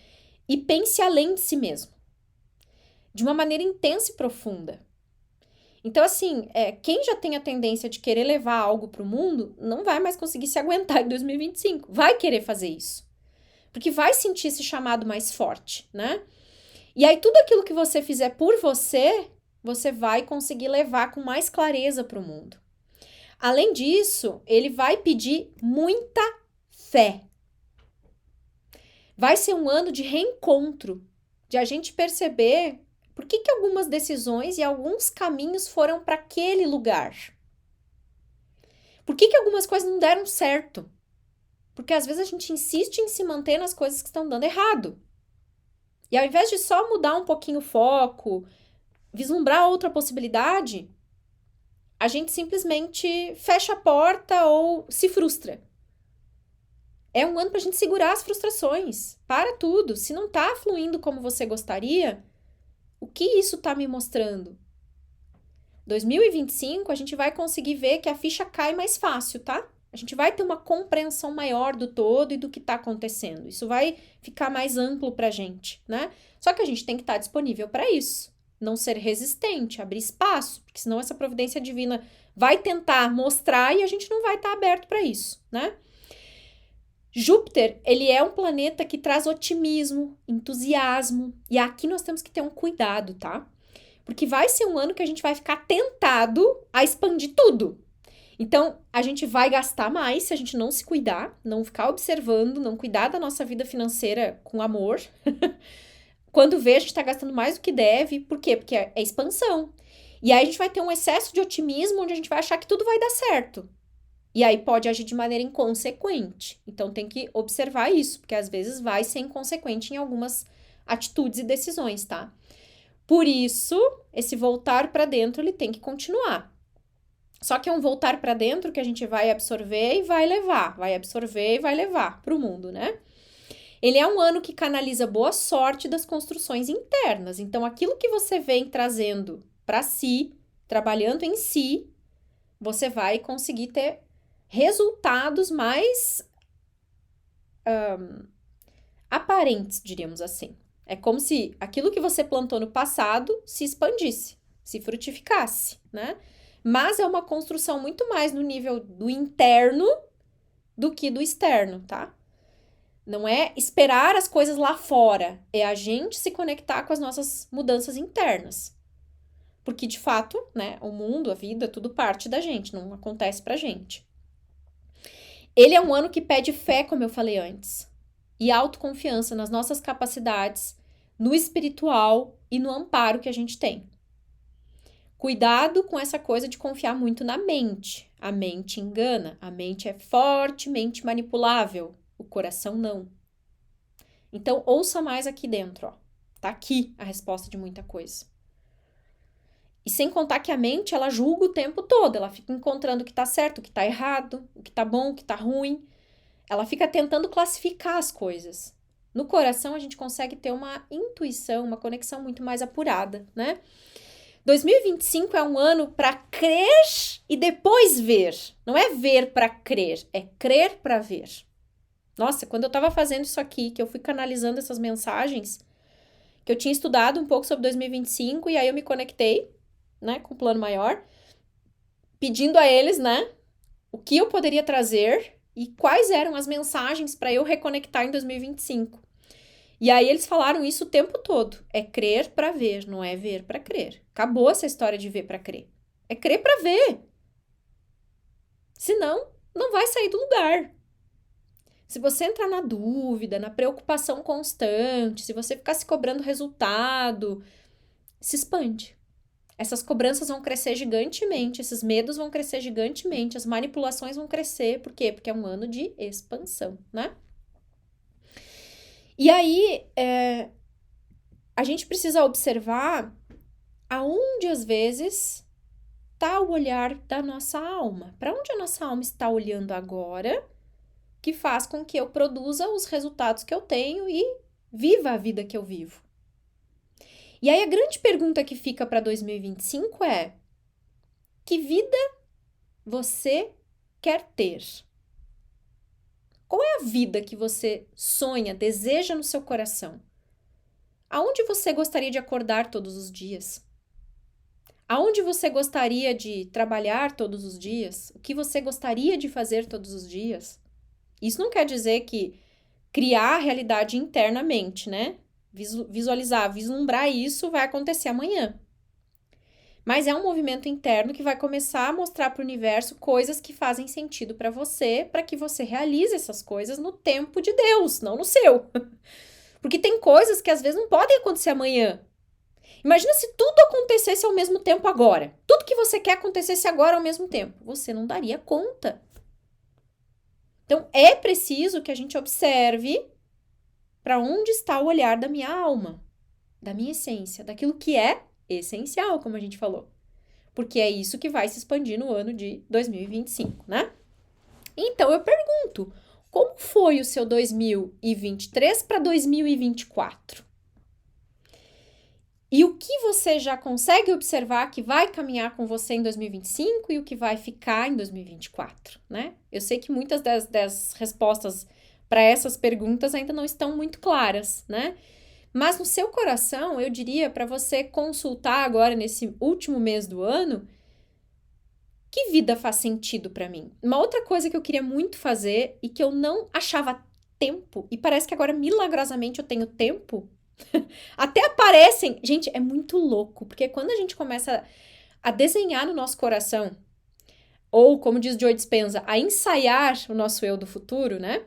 e pense além de si mesmo. De uma maneira intensa e profunda. Então, assim, quem já tem a tendência de querer levar algo para o mundo, não vai mais conseguir se aguentar em 2025. Vai querer fazer isso. Porque vai sentir esse chamado mais forte, né? E aí, tudo aquilo que você fizer por você, você vai conseguir levar com mais clareza para o mundo. Além disso, ele vai pedir muita fé. Vai ser um ano de reencontro, de a gente perceber por que algumas decisões e alguns caminhos foram para aquele lugar. Por que algumas coisas não deram certo? Porque às vezes a gente insiste em se manter nas coisas que estão dando errado. E ao invés de só mudar um pouquinho o foco, vislumbrar outra possibilidade, a gente simplesmente fecha a porta ou se frustra. É um ano para a gente segurar as frustrações. Para tudo. Se não tá fluindo como você gostaria, o que isso tá me mostrando? 2025, a gente vai conseguir ver que a ficha cai mais fácil, tá? A gente vai ter uma compreensão maior do todo e do que tá acontecendo. Isso vai ficar mais amplo pra gente, né? Só que a gente tem que estar disponível para isso. Não ser resistente, abrir espaço, porque senão essa providência divina vai tentar mostrar e a gente não vai estar aberto para isso, né? Júpiter, ele é um planeta que traz otimismo, entusiasmo, e aqui nós temos que ter um cuidado, tá? Porque vai ser um ano que a gente vai ficar tentado a expandir tudo. Então, a gente vai gastar mais se a gente não se cuidar, não ficar observando, não cuidar da nossa vida financeira com amor. Quando vê, a gente tá gastando mais do que deve. Por quê? Porque é expansão. E aí a gente vai ter um excesso de otimismo onde a gente vai achar que tudo vai dar certo. E aí pode agir de maneira inconsequente. Então tem que observar isso, porque às vezes vai ser inconsequente em algumas atitudes e decisões, tá? Por isso, esse voltar para dentro, ele tem que continuar. Só que é um voltar para dentro que a gente vai absorver e vai levar, vai absorver e vai levar para o mundo, né? Ele é um ano que canaliza boa sorte das construções internas. Então, aquilo que você vem trazendo para si, trabalhando em si, você vai conseguir ter resultados mais aparentes, diríamos assim. É como se aquilo que você plantou no passado se expandisse, se frutificasse, né? Mas é uma construção muito mais no nível do interno do que do externo, tá? Não é esperar as coisas lá fora, é a gente se conectar com as nossas mudanças internas. Porque, de fato, né, o mundo, a vida, tudo parte da gente, não acontece pra gente. Ele é um ano que pede fé, como eu falei antes, e autoconfiança nas nossas capacidades, no espiritual e no amparo que a gente tem. Cuidado com essa coisa de confiar muito na mente. A mente engana, a mente é fortemente manipulável, o coração não. Então, ouça mais aqui dentro, ó. Tá aqui a resposta de muita coisa. E sem contar que a mente, ela julga o tempo todo, ela fica encontrando o que tá certo, o que tá errado, o que tá bom, o que tá ruim. Ela fica tentando classificar as coisas. No coração, a gente consegue ter uma intuição, uma conexão muito mais apurada, né? 2025 é um ano para crer e depois ver. Não é ver para crer, é crer para ver. Nossa, quando eu tava fazendo isso aqui, que eu fui canalizando essas mensagens, que eu tinha estudado um pouco sobre 2025 e aí eu me conectei, né, com o plano maior, pedindo a eles, né, o que eu poderia trazer e quais eram as mensagens para eu reconectar em 2025. E aí eles falaram isso o tempo todo. É crer para ver, não é ver para crer. Acabou essa história de ver para crer. É crer para ver. Senão, não vai sair do lugar. Se você entrar na dúvida, na preocupação constante, se você ficar se cobrando resultado, se expande. Essas cobranças vão crescer gigantemente, esses medos vão crescer gigantemente, as manipulações vão crescer. Por quê? Porque é um ano de expansão, né? E aí, a gente precisa observar aonde, às vezes, está o olhar da nossa alma. Para onde a nossa alma está olhando agora, que faz com que eu produza os resultados que eu tenho e viva a vida que eu vivo. E aí, a grande pergunta que fica para 2025 é: que vida você quer ter? Qual é a vida que você sonha, deseja no seu coração? Aonde você gostaria de acordar todos os dias? Aonde você gostaria de trabalhar todos os dias? O que você gostaria de fazer todos os dias? Isso não quer dizer que criar a realidade internamente, né? Visualizar, vislumbrar isso vai acontecer amanhã. Mas é um movimento interno que vai começar a mostrar para o universo coisas que fazem sentido para que você realize essas coisas no tempo de Deus, não no seu. Porque tem coisas que às vezes não podem acontecer amanhã. Imagina se tudo acontecesse ao mesmo tempo agora. Tudo que você quer acontecesse agora ao mesmo tempo. Você não daria conta. Então, é preciso que a gente observe para onde está o olhar da minha alma, da minha essência, daquilo que é essencial, como a gente falou. Porque é isso que vai se expandir no ano de 2025, né? Então, eu pergunto, como foi o seu 2023 para 2024? E o que você já consegue observar que vai caminhar com você em 2025 e o que vai ficar em 2024, né? Eu sei que muitas das respostas para essas perguntas ainda não estão muito claras, né? Mas no seu coração, eu diria para você consultar agora nesse último mês do ano, que vida faz sentido para mim? Uma outra coisa que eu queria muito fazer e que eu não achava tempo, e parece que agora milagrosamente eu tenho tempo, até aparecem. Gente, é muito louco, porque quando a gente começa a desenhar no nosso coração, ou como diz Joe Dispenza, a ensaiar o nosso eu do futuro, né?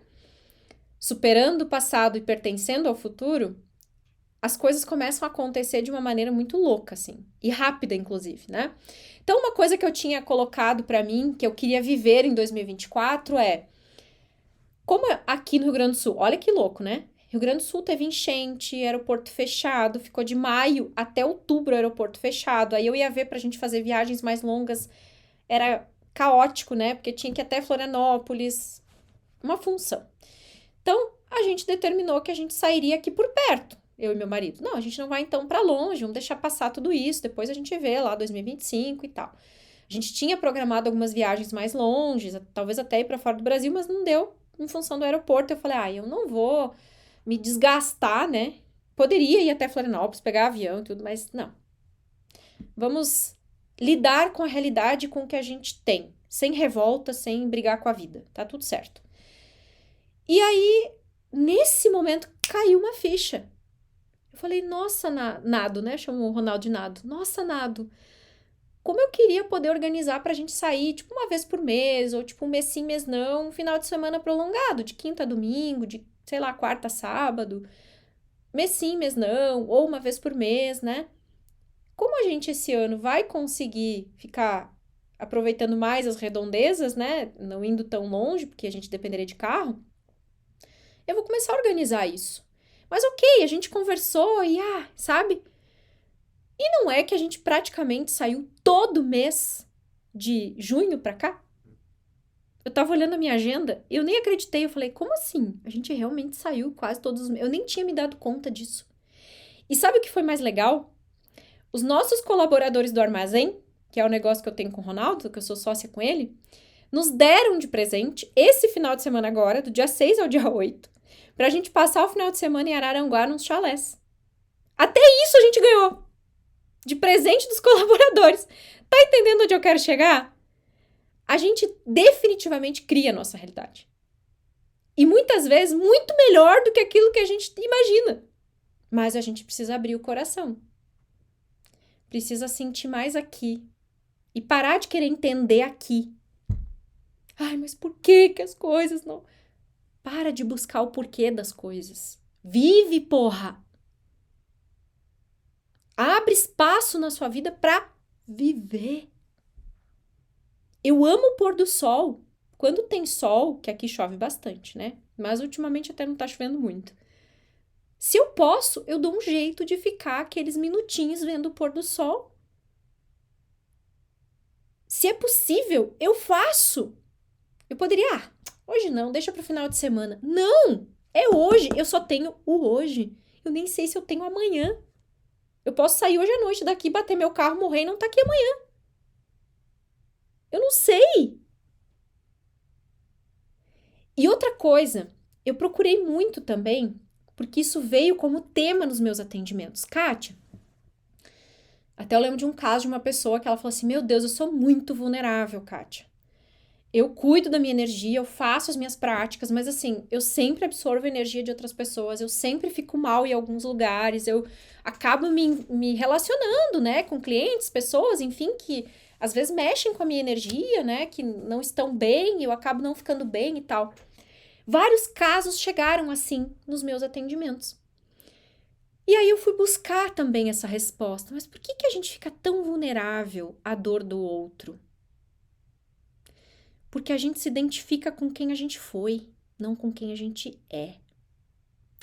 Superando o passado e pertencendo ao futuro, as coisas começam a acontecer de uma maneira muito louca, assim, e rápida, inclusive, né? Então, uma coisa que eu tinha colocado pra mim, que eu queria viver em 2024 como aqui no Rio Grande do Sul, olha que louco, né? Rio Grande do Sul teve enchente, aeroporto fechado, ficou de maio até outubro o aeroporto fechado. Aí eu ia ver pra gente fazer viagens mais longas, era caótico, né? Porque tinha que ir até Florianópolis, uma função. Então, a gente determinou que a gente sairia aqui por perto, eu e meu marido. Não, a gente não vai então pra longe, vamos deixar passar tudo isso, depois a gente vê lá 2025 e tal. A gente tinha programado algumas viagens mais longes, talvez até ir pra fora do Brasil, mas não deu em função do aeroporto. Eu falei, eu não vou me desgastar, né? Poderia ir até Florianópolis, pegar avião e tudo, mas não. Vamos lidar com a realidade, com o que a gente tem, sem revolta, sem brigar com a vida. Tá tudo certo. E aí, nesse momento, caiu uma ficha. Eu falei, nossa, Nado, né? Chamou o Ronaldo de Nado. Nossa, Nado, como eu queria poder organizar pra gente sair, tipo, uma vez por mês, ou tipo, um mês sim, mês não, um final de semana prolongado, de quinta a domingo, de, sei lá, quarta a sábado, mês sim, mês não, ou uma vez por mês, né? Como a gente esse ano vai conseguir ficar aproveitando mais as redondezas, né? Não indo tão longe, porque a gente dependeria de carro, eu vou começar a organizar isso. Mas ok, a gente conversou e, sabe? E não é que a gente praticamente saiu todo mês de junho pra cá? Eu tava olhando a minha agenda e eu nem acreditei. Eu falei, como assim? A gente realmente saiu quase todos os meses. Eu nem tinha me dado conta disso. E sabe o que foi mais legal? Os nossos colaboradores do armazém, que é o negócio que eu tenho com o Ronaldo, que eu sou sócia com ele, nos deram de presente esse final de semana agora, do dia 6 ao dia 8, pra gente passar o final de semana em Araranguá nos chalés. Até isso a gente ganhou! De presente dos colaboradores. Tá entendendo onde eu quero chegar? A gente definitivamente cria a nossa realidade. E muitas vezes muito melhor do que aquilo que a gente imagina. Mas a gente precisa abrir o coração. Precisa sentir mais aqui. E parar de querer entender aqui. Ai, mas por que as coisas não... Para de buscar o porquê das coisas. Vive, porra! Abre espaço na sua vida pra viver. Eu amo o pôr do sol. Quando tem sol, que aqui chove bastante, né? Mas ultimamente até não tá chovendo muito. Se eu posso, eu dou um jeito de ficar aqueles minutinhos vendo o pôr do sol. Se é possível, eu faço. Eu poderia, hoje não, deixa pro final de semana. Não! É hoje, eu só tenho o hoje. Eu nem sei se eu tenho amanhã. Eu posso sair hoje à noite daqui, bater meu carro, morrer e não tá aqui amanhã. Eu não sei. E outra coisa, eu procurei muito também, porque isso veio como tema nos meus atendimentos. Kátia, até eu lembro de um caso de uma pessoa que ela falou assim, meu Deus, eu sou muito vulnerável, Kátia. Eu cuido da minha energia, eu faço as minhas práticas, mas assim, eu sempre absorvo a energia de outras pessoas, eu sempre fico mal em alguns lugares, eu acabo me relacionando, né, com clientes, pessoas, enfim, que às vezes mexem com a minha energia, né, que não estão bem, eu acabo não ficando bem e tal. Vários casos chegaram assim nos meus atendimentos. E aí eu fui buscar também essa resposta. Mas por que a gente fica tão vulnerável à dor do outro? Porque a gente se identifica com quem a gente foi, não com quem a gente é.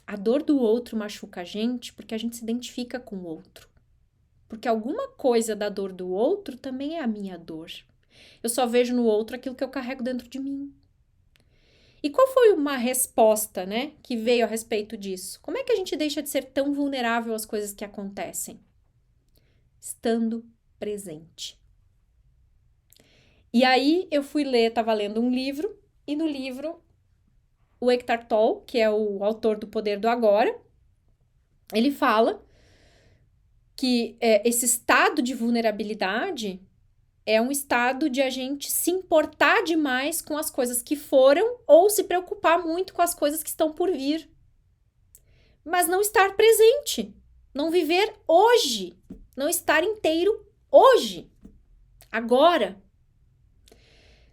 A dor do outro machuca a gente porque a gente se identifica com o outro. Porque alguma coisa da dor do outro também é a minha dor. Eu só vejo no outro aquilo que eu carrego dentro de mim. E qual foi uma resposta, né, que veio a respeito disso? Como é que a gente deixa de ser tão vulnerável às coisas que acontecem? Estando presente. E aí eu fui ler, estava lendo um livro, e no livro o Eckhart Tolle, que é o autor do Poder do Agora, ele fala que esse estado de vulnerabilidade é um estado de a gente se importar demais com as coisas que foram ou se preocupar muito com as coisas que estão por vir. Mas não estar presente, não viver hoje, não estar inteiro hoje, agora.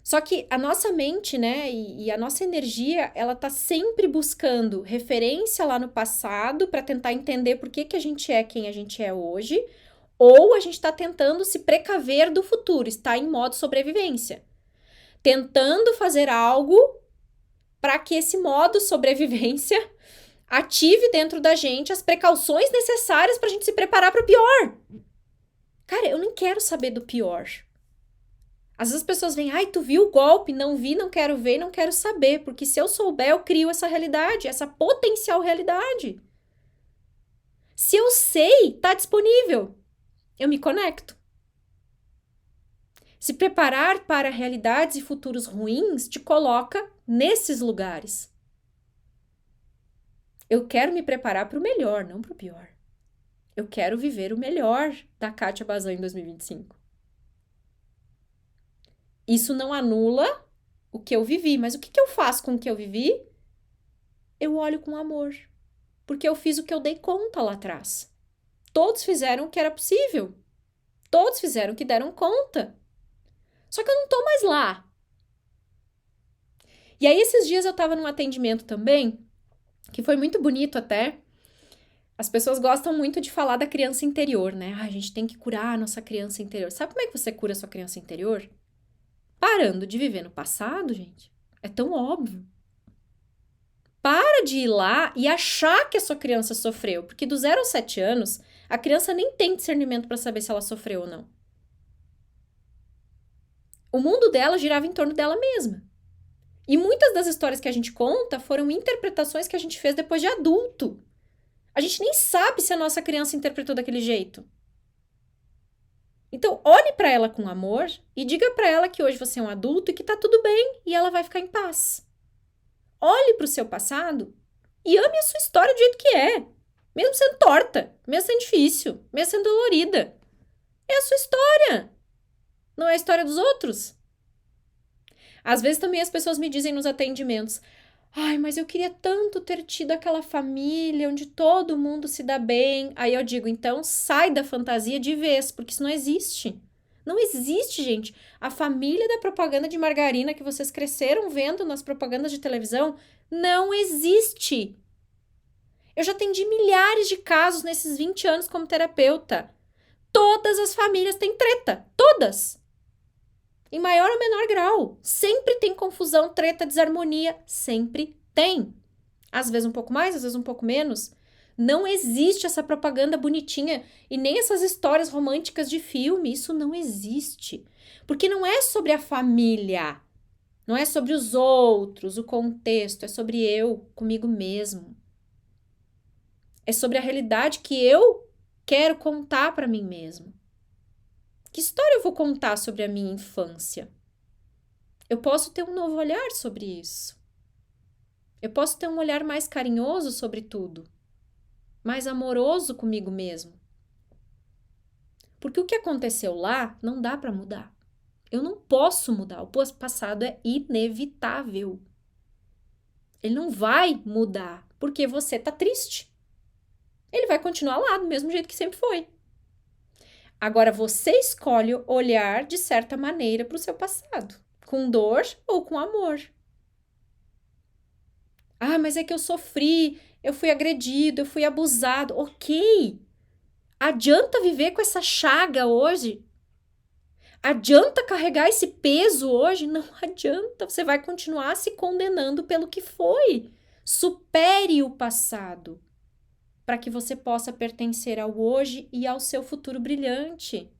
Só que a nossa mente, né, e a nossa energia, ela tá sempre buscando referência lá no passado para tentar entender por que a gente é quem a gente é hoje, ou a gente está tentando se precaver do futuro, está em modo sobrevivência, tentando fazer algo para que esse modo sobrevivência ative dentro da gente as precauções necessárias para a gente se preparar para o pior. Cara, eu nem quero saber do pior. Às vezes as pessoas vêm, ai, tu viu o golpe? Não vi, não quero ver, não quero saber, porque se eu souber, eu crio essa realidade, essa potencial realidade. Se eu sei, tá disponível. Eu me conecto. Se preparar para realidades e futuros ruins te coloca nesses lugares. Eu quero me preparar para o melhor, não para o pior. Eu quero viver o melhor da Kátia Bazan em 2025. Isso não anula o que eu vivi, mas o que eu faço com o que eu vivi? Eu olho com amor, porque eu fiz o que eu dei conta lá atrás. Todos fizeram o que era possível. Todos fizeram o que deram conta. Só que eu não tô mais lá. E aí, esses dias eu tava num atendimento também, que foi muito bonito até. As pessoas gostam muito de falar da criança interior, né? Ah, a gente tem que curar a nossa criança interior. Sabe como é que você cura a sua criança interior? Parando de viver no passado, gente. É tão óbvio. Para de ir lá e achar que a sua criança sofreu, porque do 0 aos 7 anos, a criança nem tem discernimento para saber se ela sofreu ou não. O mundo dela girava em torno dela mesma. E muitas das histórias que a gente conta foram interpretações que a gente fez depois de adulto. A gente nem sabe se a nossa criança interpretou daquele jeito. Então, olhe para ela com amor e diga para ela que hoje você é um adulto e que tá tudo bem e ela vai ficar em paz. Olhe para o seu passado e ame a sua história do jeito que é. Mesmo sendo torta, mesmo sendo difícil, mesmo sendo dolorida. É a sua história. Não é a história dos outros. Às vezes também as pessoas me dizem nos atendimentos: ai, mas eu queria tanto ter tido aquela família onde todo mundo se dá bem. Aí eu digo, então sai da fantasia de vez, porque isso não existe. Não existe, gente. A família da propaganda de margarina que vocês cresceram vendo nas propagandas de televisão não existe. Eu já atendi milhares de casos nesses 20 anos como terapeuta. Todas as famílias têm treta. Todas. Em maior ou menor grau. Sempre tem confusão, treta, desarmonia. Sempre tem. Às vezes um pouco mais, às vezes um pouco menos. Não existe essa propaganda bonitinha e nem essas histórias românticas de filme. Isso não existe. Porque não é sobre a família. Não é sobre os outros, o contexto. É sobre eu, comigo mesmo. É sobre a realidade que eu quero contar para mim mesmo. Que história eu vou contar sobre a minha infância? Eu posso ter um novo olhar sobre isso. Eu posso ter um olhar mais carinhoso sobre tudo, mais amoroso comigo mesmo. Porque o que aconteceu lá não dá para mudar. Eu não posso mudar. O passado é inevitável. Ele não vai mudar porque você tá triste. Ele vai continuar lá do mesmo jeito que sempre foi. Agora você escolhe olhar de certa maneira para o seu passado, com dor ou com amor. Ah, mas é que eu sofri, eu fui agredido, eu fui abusado. Ok. Adianta viver com essa chaga hoje? Adianta carregar esse peso hoje? Não adianta. Você vai continuar se condenando pelo que foi. Supere o passado para que você possa pertencer ao hoje e ao seu futuro brilhante.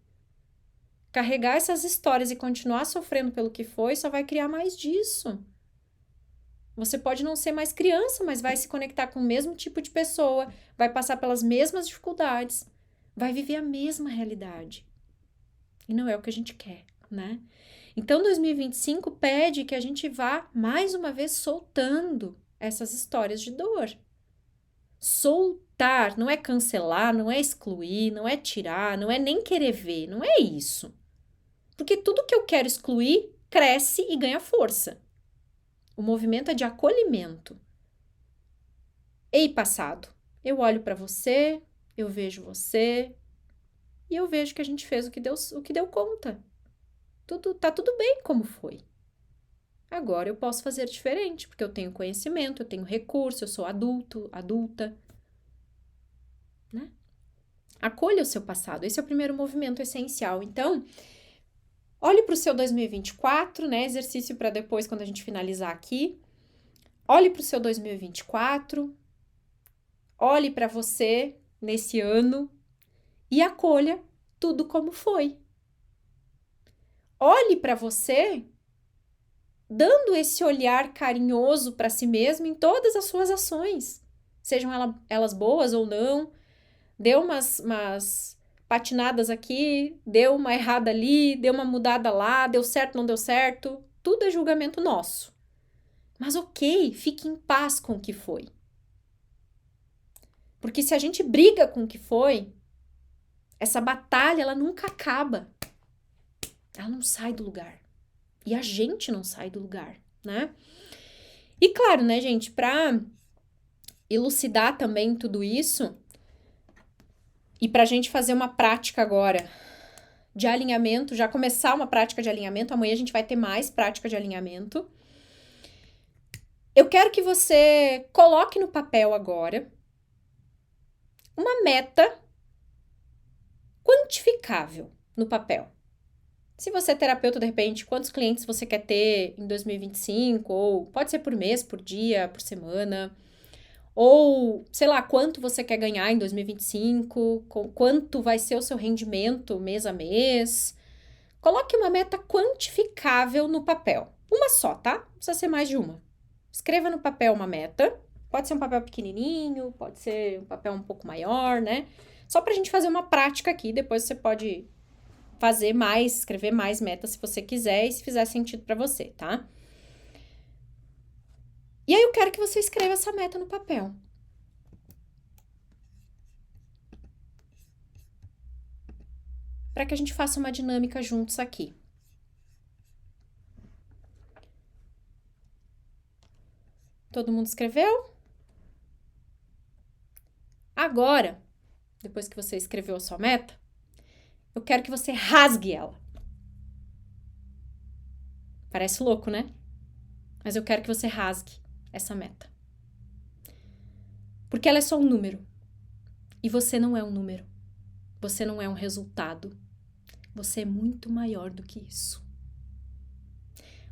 Carregar essas histórias e continuar sofrendo pelo que foi só vai criar mais disso. Você pode não ser mais criança, mas vai se conectar com o mesmo tipo de pessoa, vai passar pelas mesmas dificuldades, vai viver a mesma realidade. E não é o que a gente quer, né? Então, 2025 pede que a gente vá, mais uma vez, soltando essas histórias de dor. Soltar não é cancelar, não é excluir, não é tirar, não é nem querer ver, não é isso. Porque tudo que eu quero excluir cresce e ganha força. O movimento é de acolhimento. Ei, passado, eu olho para você, eu vejo você e eu vejo que a gente fez o que deu conta. Tá tudo bem como foi. Agora eu posso fazer diferente, porque eu tenho conhecimento, eu tenho recurso, eu sou adulto, adulta, né? Acolha o seu passado, esse é o primeiro movimento essencial. Então, olhe para o seu 2024, né? Exercício para depois, quando a gente finalizar aqui. Olhe para o seu 2024, olhe para você nesse ano e acolha tudo como foi. Olhe para você dando esse olhar carinhoso para si mesmo em todas as suas ações, sejam elas boas ou não. Deu umas patinadas aqui, deu uma errada ali, deu uma mudada lá, deu certo, não deu certo. Tudo é julgamento nosso. Mas ok, fique em paz com o que foi. Porque se a gente briga com o que foi, essa batalha, ela nunca acaba. Ela não sai do lugar. E a gente não sai do lugar, né? E claro, né, gente, para elucidar também tudo isso, e para a gente fazer uma prática agora de alinhamento, já começar uma prática de alinhamento, amanhã a gente vai ter mais prática de alinhamento. Eu quero que você coloque no papel agora uma meta quantificável no papel. Se você é terapeuta, de repente, quantos clientes você quer ter em 2025, ou pode ser por mês, por dia, por semana, ou, sei lá, quanto você quer ganhar em 2025, quanto vai ser o seu rendimento mês a mês. Coloque uma meta quantificável no papel. Uma só, tá? Não precisa ser mais de uma. Escreva no papel uma meta. Pode ser um papel pequenininho, pode ser um papel um pouco maior, né? Só pra gente fazer uma prática aqui, depois você pode fazer mais, escrever mais metas se você quiser e se fizer sentido pra você, tá? E aí eu quero que você escreva essa meta no papel. Para que a gente faça uma dinâmica juntos aqui. Todo mundo escreveu? Agora, depois que você escreveu a sua meta, eu quero que você rasgue ela. Parece louco, né? Mas eu quero que você rasgue essa meta. Porque ela é só um número. E você não é um número. Você não é um resultado. Você é muito maior do que isso.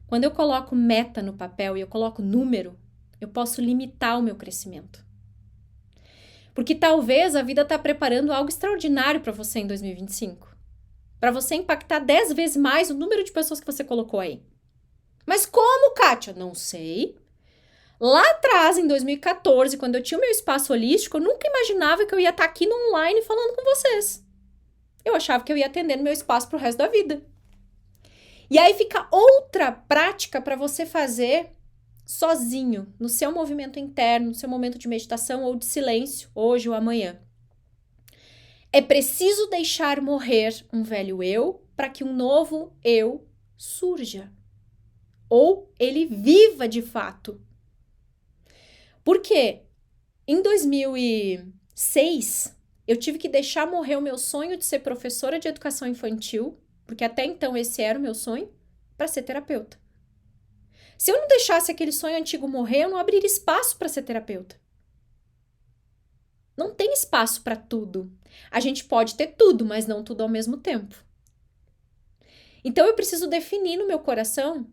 Quando eu coloco meta no papel e eu coloco número, eu posso limitar o meu crescimento. Porque talvez a vida está preparando algo extraordinário para você em 2025. Para você impactar 10 vezes mais o número de pessoas que você colocou aí. Mas como, Kátia? Não sei. Lá atrás, em 2014, quando eu tinha o meu espaço holístico, eu nunca imaginava que eu ia estar aqui no online falando com vocês. Eu achava que eu ia atender no meu espaço pro resto da vida. E aí fica outra prática para você fazer sozinho, no seu movimento interno, no seu momento de meditação ou de silêncio, hoje ou amanhã. É preciso deixar morrer um velho eu para que um novo eu surja. Ou ele viva de fato. Por quê? Em 2006, eu tive que deixar morrer o meu sonho de ser professora de educação infantil, porque até então esse era o meu sonho, para ser terapeuta. Se eu não deixasse aquele sonho antigo morrer, eu não abriria espaço para ser terapeuta. Não tem espaço para tudo. A gente pode ter tudo, mas não tudo ao mesmo tempo. Então eu preciso definir no meu coração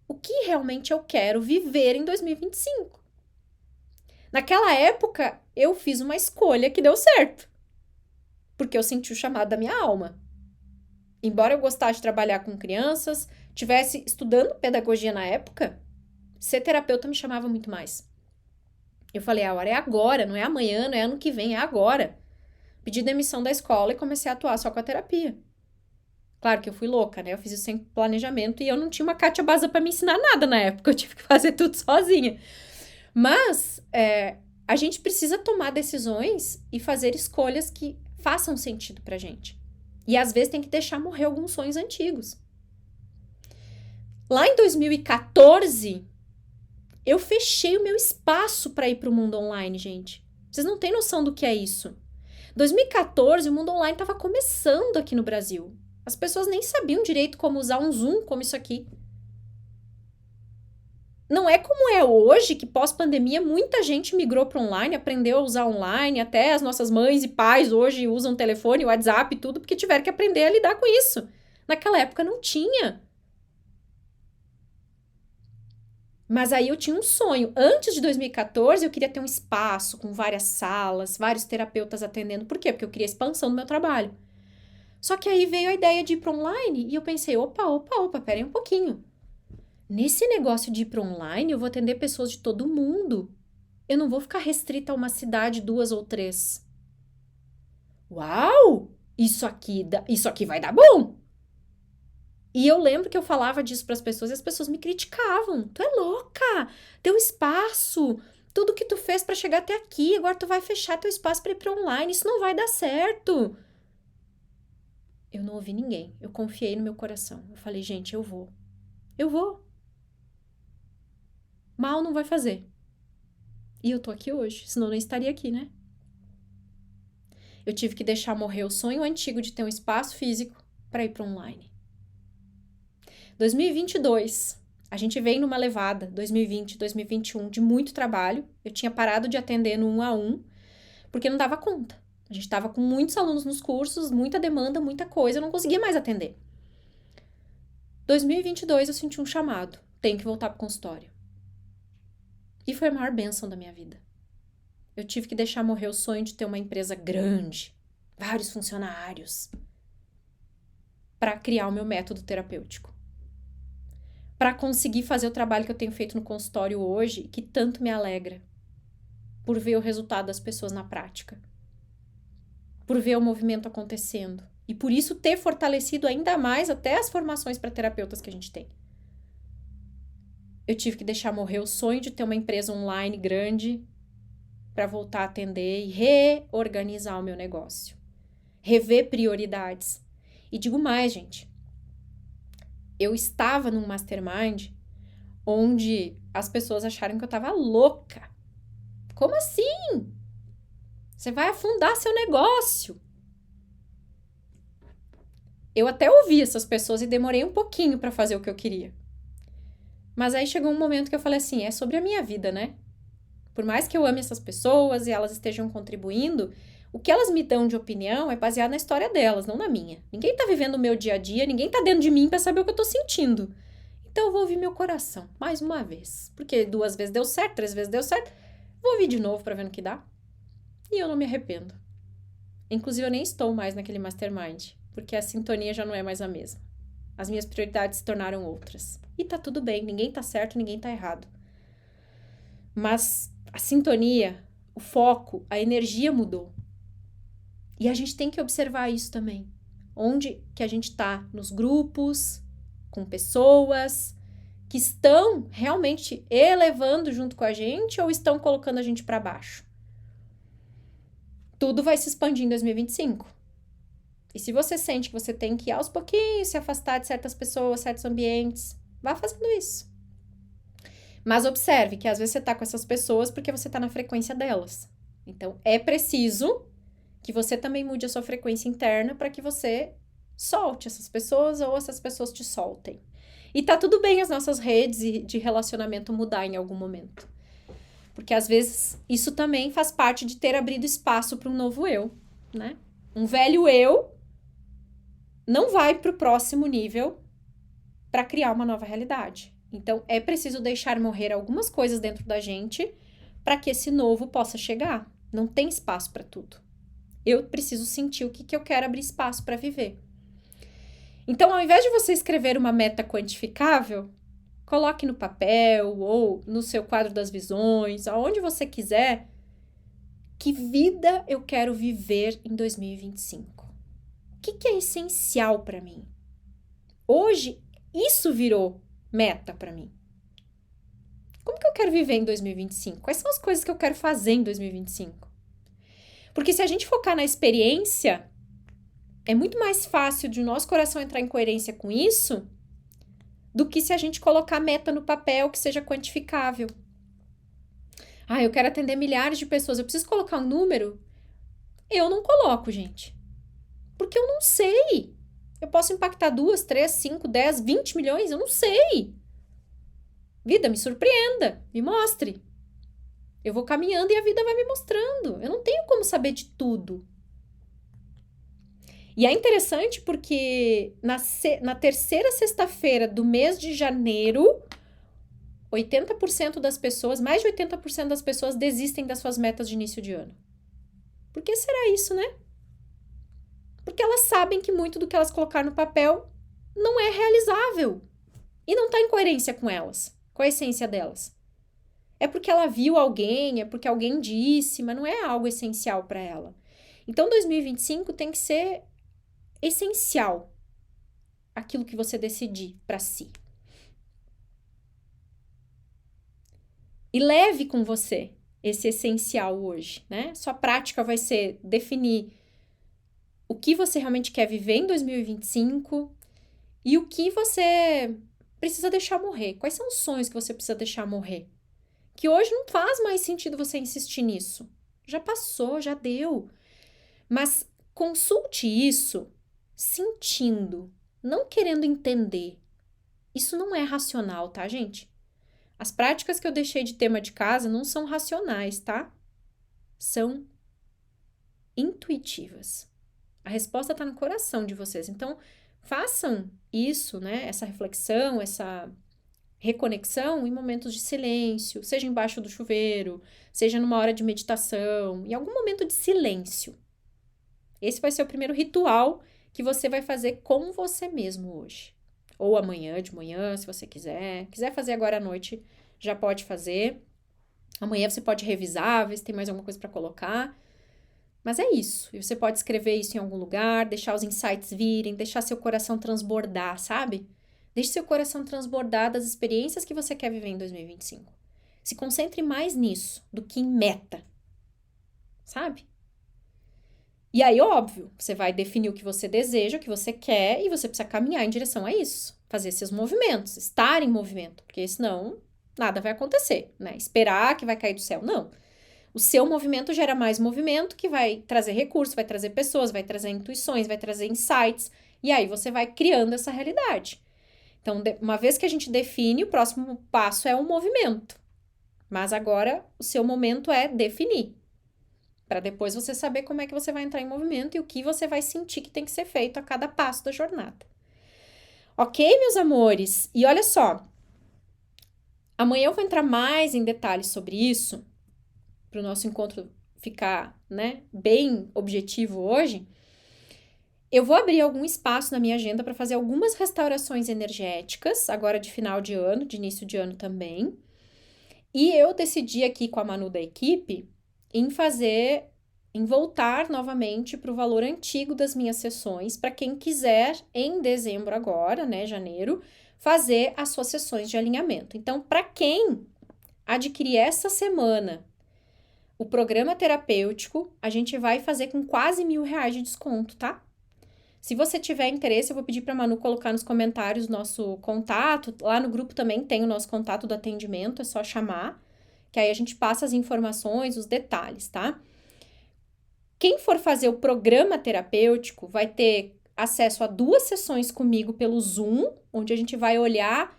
o que realmente eu quero viver em 2025. Naquela época, eu fiz uma escolha que deu certo, porque eu senti o chamado da minha alma. Embora eu gostasse de trabalhar com crianças, tivesse estudando pedagogia na época, ser terapeuta me chamava muito mais. Eu falei, a hora é agora, não é amanhã, não é ano que vem, é agora. Pedi demissão da escola e comecei a atuar só com a terapia. Claro que eu fui louca, né? Eu fiz isso sem planejamento e eu não tinha uma Kátia Baza pra me ensinar nada na época, eu tive que fazer tudo sozinha. Mas a gente precisa tomar decisões e fazer escolhas que façam sentido pra gente. E às vezes tem que deixar morrer alguns sonhos antigos. Lá em 2014, eu fechei o meu espaço para ir para o mundo online, gente. Vocês não têm noção do que é isso. 2014, o mundo online estava começando aqui no Brasil. As pessoas nem sabiam direito como usar um Zoom como isso aqui. não é como é hoje, que pós-pandemia muita gente migrou para online, aprendeu a usar online, até as nossas mães e pais hoje usam telefone, WhatsApp e tudo, porque tiveram que aprender a lidar com isso. Naquela época não tinha. Mas aí eu tinha um sonho. Antes de 2014, eu queria ter um espaço com várias salas, vários terapeutas atendendo. Por quê? Porque eu queria expansão do meu trabalho. Só que aí veio a ideia de ir para online e eu pensei, opa, pera aí um pouquinho. Nesse negócio de ir para online, eu vou atender pessoas de todo mundo. Eu não vou ficar restrita a uma cidade, 2 ou 3. Uau! Isso aqui vai dar bom! E eu lembro que eu falava disso para as pessoas e as pessoas me criticavam. Tu é louca! Teu espaço! Tudo que tu fez para chegar até aqui, agora tu vai fechar teu espaço para ir para online. Isso não vai dar certo. Eu não ouvi ninguém. Eu confiei no meu coração. Eu falei, gente, eu vou. Eu vou. Mal não vai fazer. E eu tô aqui hoje, senão eu não estaria aqui, né? Eu tive que deixar morrer o sonho antigo de ter um espaço físico para ir para online. 2022, a gente veio numa levada, 2020, 2021, de muito trabalho. Eu tinha parado de atender no 1 a 1, porque não dava conta. A gente estava com muitos alunos nos cursos, muita demanda, muita coisa, eu não conseguia mais atender. 2022 eu senti um chamado, tenho que voltar pro consultório. E foi a maior bênção da minha vida. Eu tive que deixar morrer o sonho de ter uma empresa grande, vários funcionários, para criar o meu método terapêutico. Para conseguir fazer o trabalho que eu tenho feito no consultório hoje, que tanto me alegra, por ver o resultado das pessoas na prática, por ver o movimento acontecendo e por isso ter fortalecido ainda mais até as formações para terapeutas que a gente tem. Eu tive que deixar morrer o sonho de ter uma empresa online grande para voltar a atender e reorganizar o meu negócio, rever prioridades. E digo mais, gente, eu estava num mastermind onde as pessoas acharam que eu estava louca. Como assim? Você vai afundar seu negócio. Eu até ouvi essas pessoas e demorei um pouquinho para fazer o que eu queria. Mas aí chegou um momento que eu falei assim, é sobre a minha vida, né? Por mais que eu ame essas pessoas e elas estejam contribuindo, o que elas me dão de opinião é baseado na história delas, não na minha. Ninguém tá vivendo o meu dia a dia, ninguém tá dentro de mim para saber o que eu tô sentindo. Então eu vou ouvir meu coração, mais uma vez. Porque 2 vezes deu certo, 3 vezes deu certo. Vou ouvir de novo para ver no que dá. E eu não me arrependo. Inclusive eu nem estou mais naquele mastermind, porque a sintonia já não é mais a mesma. As minhas prioridades se tornaram outras. E tá tudo bem, ninguém tá certo, ninguém tá errado. Mas a sintonia, o foco, a energia mudou. E a gente tem que observar isso também. Onde que a gente tá nos grupos, com pessoas que estão realmente elevando junto com a gente ou estão colocando a gente para baixo. Tudo vai se expandir em 2025. E se você sente que você tem que, aos pouquinhos, se afastar de certas pessoas, certos ambientes, vá fazendo isso. Mas observe que às vezes você tá com essas pessoas porque você tá na frequência delas. Então, é preciso que você também mude a sua frequência interna para que você solte essas pessoas ou essas pessoas te soltem. E tá tudo bem as nossas redes de relacionamento mudar em algum momento. Porque às vezes isso também faz parte de ter abrido espaço para um novo eu, né? Um velho eu não vai para o próximo nível para criar uma nova realidade. Então, é preciso deixar morrer algumas coisas dentro da gente para que esse novo possa chegar. Não tem espaço para tudo. Eu preciso sentir o que eu quero abrir espaço para viver. Então, ao invés de você escrever uma meta quantificável, coloque no papel ou no seu quadro das visões, aonde você quiser, que vida eu quero viver em 2025. O que é essencial para mim? Hoje, isso virou meta para mim. Como que eu quero viver em 2025? Quais são as coisas que eu quero fazer em 2025? Porque se a gente focar na experiência, é muito mais fácil de o nosso coração entrar em coerência com isso do que se a gente colocar meta no papel que seja quantificável. Ah, eu quero atender milhares de pessoas, eu preciso colocar um número? Eu não coloco, gente. Porque eu não sei. Eu posso impactar 2, 3, 5, 10, 20 milhões? Eu não sei. Vida, me surpreenda, me mostre. Eu vou caminhando e a vida vai me mostrando. Eu não tenho como saber de tudo. E é interessante porque na terceira sexta-feira do mês de janeiro, 80% das pessoas, mais de 80% das pessoas desistem das suas metas de início de ano. Por que será isso, né? Porque elas sabem que muito do que elas colocaram no papel não é realizável. E não está em coerência com elas, com a essência delas. É porque ela viu alguém, é porque alguém disse, mas não é algo essencial para ela. Então, 2025 tem que ser essencial aquilo que você decidir para si. E leve com você esse essencial hoje, né? Sua prática vai ser definir o que você realmente quer viver em 2025 e o que você precisa deixar morrer. Quais são os sonhos que você precisa deixar morrer? Que hoje não faz mais sentido você insistir nisso. Já passou, já deu. Mas consulte isso sentindo, não querendo entender. Isso não é racional, tá, gente? As práticas que eu deixei de tema de casa não são racionais, tá? São intuitivas. A resposta está no coração de vocês. Então, façam isso, né? Essa reflexão, essa reconexão em momentos de silêncio, seja embaixo do chuveiro, seja numa hora de meditação, em algum momento de silêncio. Esse vai ser o primeiro ritual que você vai fazer com você mesmo hoje. Ou amanhã, de manhã, se você quiser. Quiser fazer agora à noite, já pode fazer. Amanhã você pode revisar, ver se tem mais alguma coisa para colocar. Mas é isso. E você pode escrever isso em algum lugar, deixar os insights virem, deixar seu coração transbordar, sabe? Deixe seu coração transbordar das experiências que você quer viver em 2025. Se concentre mais nisso do que em meta, sabe? E aí, óbvio, você vai definir o que você deseja, o que você quer, e você precisa caminhar em direção a isso. Fazer esses movimentos, estar em movimento, porque senão nada vai acontecer, né? Esperar que vai cair do céu, não. O seu movimento gera mais movimento, que vai trazer recursos, vai trazer pessoas, vai trazer intuições, vai trazer insights, e aí você vai criando essa realidade. Então, uma vez que a gente define, o próximo passo é o movimento. Mas agora, o seu momento é definir. Para depois você saber como é que você vai entrar em movimento e o que você vai sentir que tem que ser feito a cada passo da jornada. Ok, meus amores? E olha só, amanhã eu vou entrar mais em detalhes sobre isso, para o nosso encontro ficar, né, bem objetivo hoje. Eu vou abrir algum espaço na minha agenda para fazer algumas restaurações energéticas, agora de final de ano, de início de ano também. E eu decidi aqui com a Manu da equipe em voltar novamente para o valor antigo das minhas sessões, para quem quiser, em dezembro agora, né, janeiro, fazer as suas sessões de alinhamento. Então, para quem adquirir essa semana o programa terapêutico, a gente vai fazer com quase R$1.000 de desconto, tá? Se você tiver interesse, eu vou pedir para a Manu colocar nos comentários nosso contato. Lá no grupo também tem o nosso contato do atendimento, é só chamar, que aí a gente passa as informações, os detalhes, tá? Quem for fazer o programa terapêutico vai ter acesso a 2 sessões comigo pelo Zoom, onde a gente vai olhar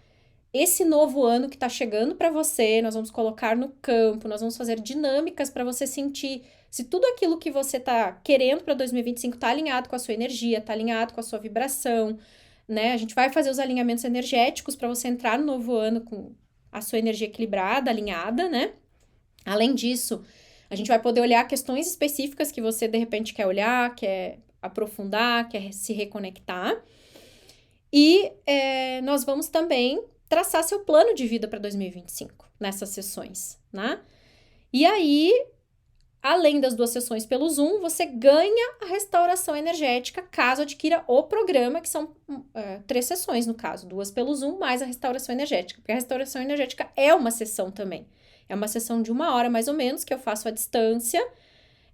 esse novo ano que está chegando para você, nós vamos colocar no campo, nós vamos fazer dinâmicas para você sentir se tudo aquilo que você está querendo para 2025 está alinhado com a sua energia, está alinhado com a sua vibração, né? A gente vai fazer os alinhamentos energéticos para você entrar no novo ano com a sua energia equilibrada, alinhada, né? Além disso, a gente vai poder olhar questões específicas que você, de repente, quer olhar, quer aprofundar, quer se reconectar. E nós vamos também traçar seu plano de vida para 2025 nessas sessões, né? E aí, além das 2 sessões pelo Zoom, você ganha a restauração energética caso adquira o programa, que são 3 sessões no caso, 2 pelo Zoom mais a restauração energética, porque a restauração energética é uma sessão também. É uma sessão de 1 hora mais ou menos que eu faço à distância.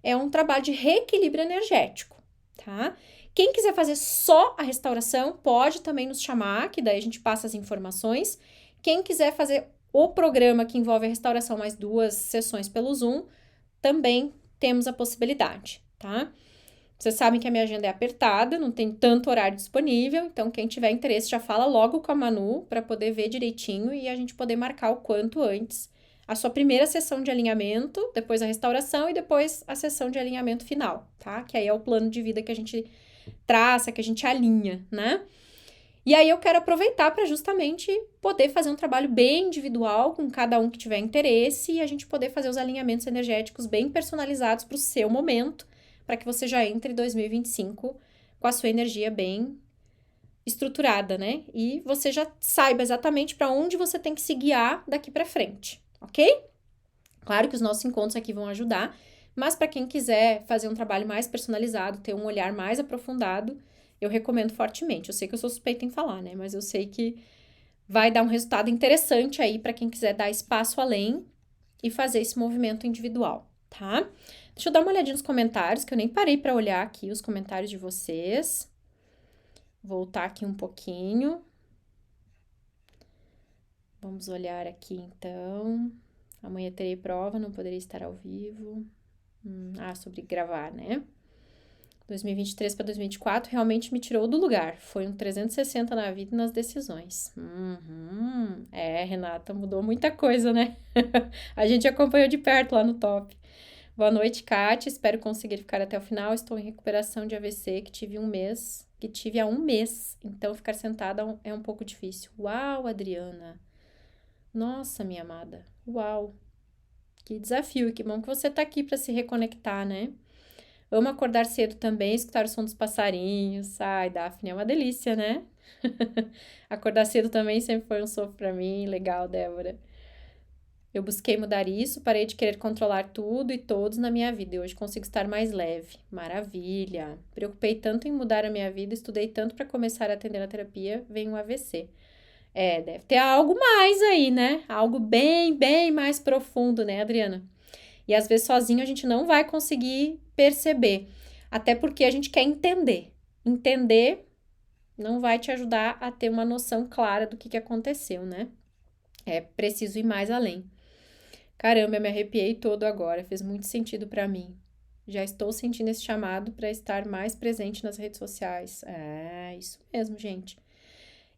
É um trabalho de reequilíbrio energético, tá? Quem quiser fazer só a restauração, pode também nos chamar, que daí a gente passa as informações. Quem quiser fazer o programa que envolve a restauração mais 2 sessões pelo Zoom, também temos a possibilidade, tá? Vocês sabem que a minha agenda é apertada, não tem tanto horário disponível, então quem tiver interesse já fala logo com a Manu para poder ver direitinho e a gente poder marcar o quanto antes a sua primeira sessão de alinhamento, depois a restauração e depois a sessão de alinhamento final, tá? Que aí é o plano de vida que a gente traça, que a gente alinha, né? E aí eu quero aproveitar para justamente poder fazer um trabalho bem individual com cada um que tiver interesse e a gente poder fazer os alinhamentos energéticos bem personalizados para o seu momento, para que você já entre 2025 com a sua energia bem estruturada, né? E você já saiba exatamente para onde você tem que se guiar daqui para frente, ok? Claro que os nossos encontros aqui vão ajudar, mas para quem quiser fazer um trabalho mais personalizado, ter um olhar mais aprofundado, eu recomendo fortemente. Eu sei que eu sou suspeita em falar, né? Mas eu sei que vai dar um resultado interessante aí para quem quiser dar espaço além e fazer esse movimento individual, tá? Deixa eu dar uma olhadinha nos comentários, que eu nem parei para olhar aqui os comentários de vocês. Voltar aqui um pouquinho. Vamos olhar aqui então. Amanhã terei prova, não poderei estar ao vivo. Sobre gravar, né? 2023 para 2024 realmente me tirou do lugar. Foi um 360 na vida e nas decisões. Renata, mudou muita coisa, né? A gente acompanhou de perto lá no top. Boa noite, Kátia. Espero conseguir ficar até o final. Estou em recuperação de AVC que tive há um mês. Então, ficar sentada é um pouco difícil. Uau, Adriana. Nossa, minha amada. Uau. Que desafio. Que bom que você tá aqui para se reconectar, né? Amo acordar cedo também, escutar o som dos passarinhos. Ai, Daphne, é uma delícia, né? Acordar cedo também sempre foi um sopro pra mim. Legal, Débora. Eu busquei mudar isso, parei de querer controlar tudo e todos na minha vida e hoje consigo estar mais leve. Maravilha! Preocupei tanto em mudar a minha vida, estudei tanto para começar a atender na terapia, veio um AVC. Deve ter algo mais aí, né? Algo bem, bem mais profundo, né, Adriana? E às vezes sozinho a gente não vai conseguir perceber, até porque a gente quer entender. Entender não vai te ajudar a ter uma noção clara do que aconteceu, né? É preciso ir mais além. Caramba, eu me arrepiei todo agora, fez muito sentido pra mim. Já estou sentindo esse chamado para estar mais presente nas redes sociais. É, isso mesmo, gente.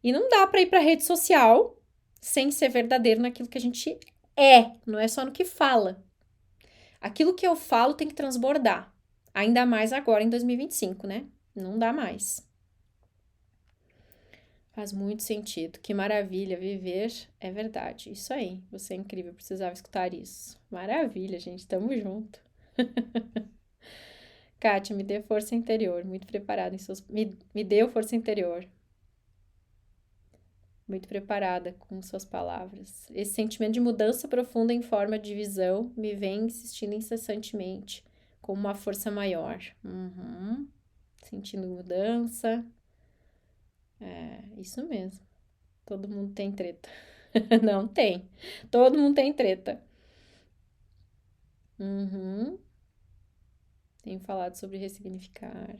E não dá para ir para rede social sem ser verdadeiro naquilo que a gente é, não é só no que fala. Aquilo que eu falo tem que transbordar. Ainda mais agora em 2025, né? Não dá mais. Faz muito sentido. Que maravilha viver. É verdade. Isso aí. Você é incrível. Precisava escutar isso. Maravilha, gente. Tamo junto. Kátia, me dê força interior. Muito preparada em suas... Me deu força interior. Muito preparada com suas palavras. Esse sentimento de mudança profunda em forma de visão me vem insistindo incessantemente, como uma força maior. Sentindo mudança. Isso mesmo. Todo mundo tem treta. Não tem. Todo mundo tem treta. Tenho falado sobre ressignificar.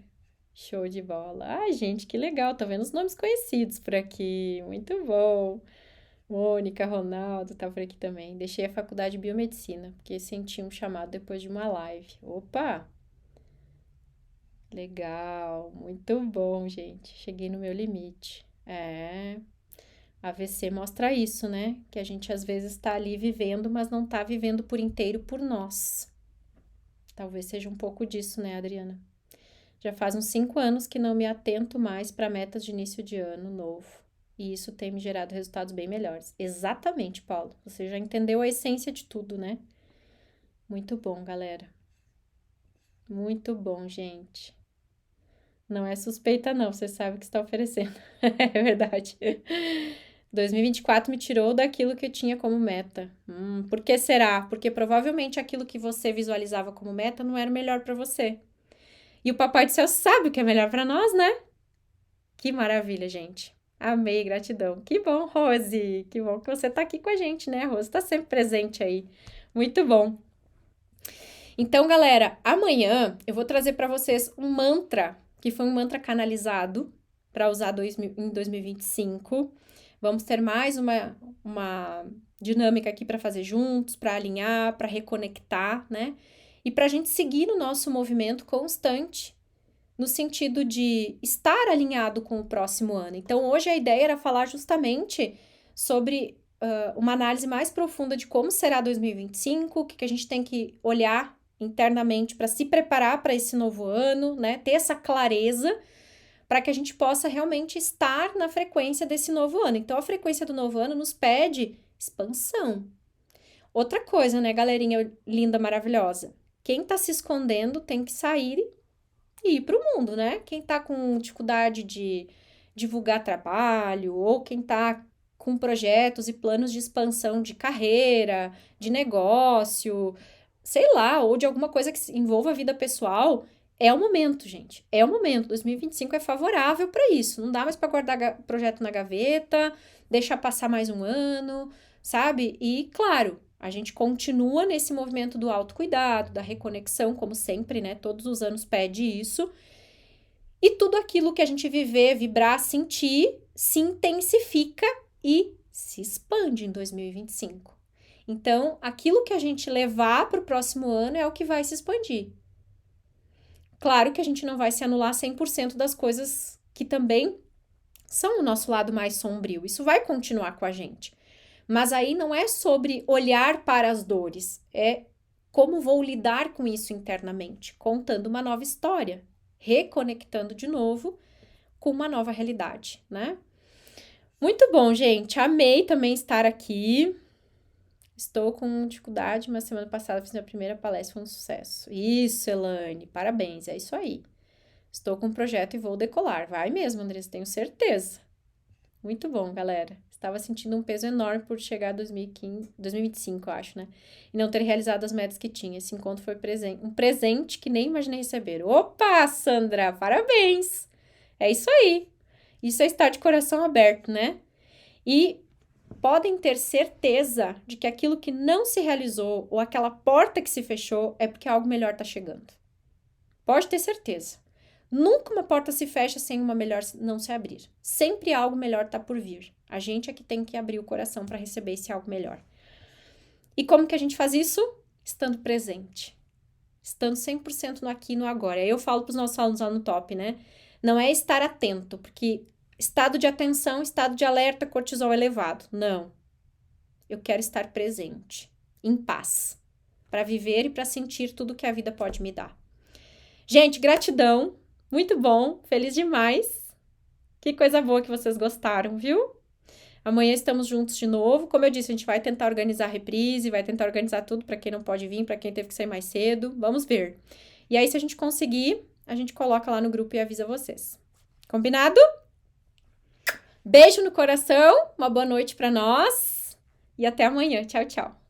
Show de bola. Ai, gente, que legal. Tá vendo os nomes conhecidos por aqui. Muito bom. Mônica, Ronaldo, tá por aqui também. Deixei a faculdade de biomedicina, porque senti um chamado depois de uma live. Opa! Legal. Muito bom, gente. Cheguei no meu limite. AVC mostra isso, né? Que a gente às vezes tá ali vivendo, mas não tá vivendo por inteiro por nós. Talvez seja um pouco disso, né, Adriana? Já faz uns 5 anos que não me atento mais para metas de início de ano novo. E isso tem me gerado resultados bem melhores. Exatamente, Paulo. Você já entendeu a essência de tudo, né? Muito bom, galera. Muito bom, gente. Não é suspeita, não. Você sabe o que está oferecendo. É verdade. 2024 me tirou daquilo que eu tinha como meta. Por que será? Porque provavelmente aquilo que você visualizava como meta não era o melhor para você. E o Papai do Céu sabe o que é melhor para nós, né? Que maravilha, gente. Amei, gratidão. Que bom, Rose. Que bom que você tá aqui com a gente, né? A Rose tá sempre presente aí. Muito bom. Então, galera, amanhã eu vou trazer para vocês um mantra, que foi um mantra canalizado para usar em 2025. Vamos ter mais uma dinâmica aqui para fazer juntos, para alinhar, para reconectar, né? E para a gente seguir no nosso movimento constante no sentido de estar alinhado com o próximo ano. Então, hoje a ideia era falar justamente sobre uma análise mais profunda de como será 2025, o que a gente tem que olhar internamente para se preparar para esse novo ano, né? Ter essa clareza para que a gente possa realmente estar na frequência desse novo ano. Então, a frequência do novo ano nos pede expansão. Outra coisa, né, galerinha linda, maravilhosa? Quem tá se escondendo tem que sair e ir pro mundo, né? Quem tá com dificuldade de divulgar trabalho, ou quem tá com projetos e planos de expansão de carreira, de negócio, sei lá, ou de alguma coisa que envolva a vida pessoal, é o momento, gente. É o momento. 2025 é favorável para isso. Não dá mais para guardar projeto na gaveta, deixar passar mais um ano, sabe? E, claro, a gente continua nesse movimento do autocuidado, da reconexão, como sempre, né? Todos os anos pede isso. E tudo aquilo que a gente viver, vibrar, sentir, se intensifica e se expande em 2025. Então, aquilo que a gente levar para o próximo ano é o que vai se expandir. Claro que a gente não vai se anular 100% das coisas que também são o nosso lado mais sombrio. Isso vai continuar com a gente. Mas aí não é sobre olhar para as dores, é como vou lidar com isso internamente, contando uma nova história, reconectando de novo com uma nova realidade, né? Muito bom, gente. Amei também estar aqui. Estou com dificuldade, mas semana passada fiz minha primeira palestra, foi um sucesso. Isso, Elane, parabéns, é isso aí. Estou com um projeto e vou decolar. Vai mesmo, Andressa, tenho certeza. Muito bom, galera. Estava sentindo um peso enorme por chegar a 2025, eu acho, né? E não ter realizado as metas que tinha. Esse encontro foi um presente que nem imaginei receber. Opa, Sandra, parabéns! É isso aí. Isso é estar de coração aberto, né? E podem ter certeza de que aquilo que não se realizou ou aquela porta que se fechou é porque algo melhor está chegando. Pode ter certeza. Nunca uma porta se fecha sem uma melhor não se abrir. Sempre algo melhor está por vir. A gente é que tem que abrir o coração para receber esse algo melhor. E como que a gente faz isso? Estando presente. Estando 100% no aqui e no agora. Aí eu falo para os nossos alunos lá no top, né? Não é estar atento, porque estado de atenção, estado de alerta, cortisol elevado. Não. Eu quero estar presente, em paz, para viver e para sentir tudo que a vida pode me dar. Gente, gratidão. Muito bom. Feliz demais. Que coisa boa que vocês gostaram, viu? Amanhã estamos juntos de novo. Como eu disse, a gente vai tentar organizar a reprise, vai tentar organizar tudo para quem não pode vir, para quem teve que sair mais cedo. Vamos ver. E aí, se a gente conseguir, a gente coloca lá no grupo e avisa vocês. Combinado? Beijo no coração, uma boa noite para nós e até amanhã. Tchau, tchau.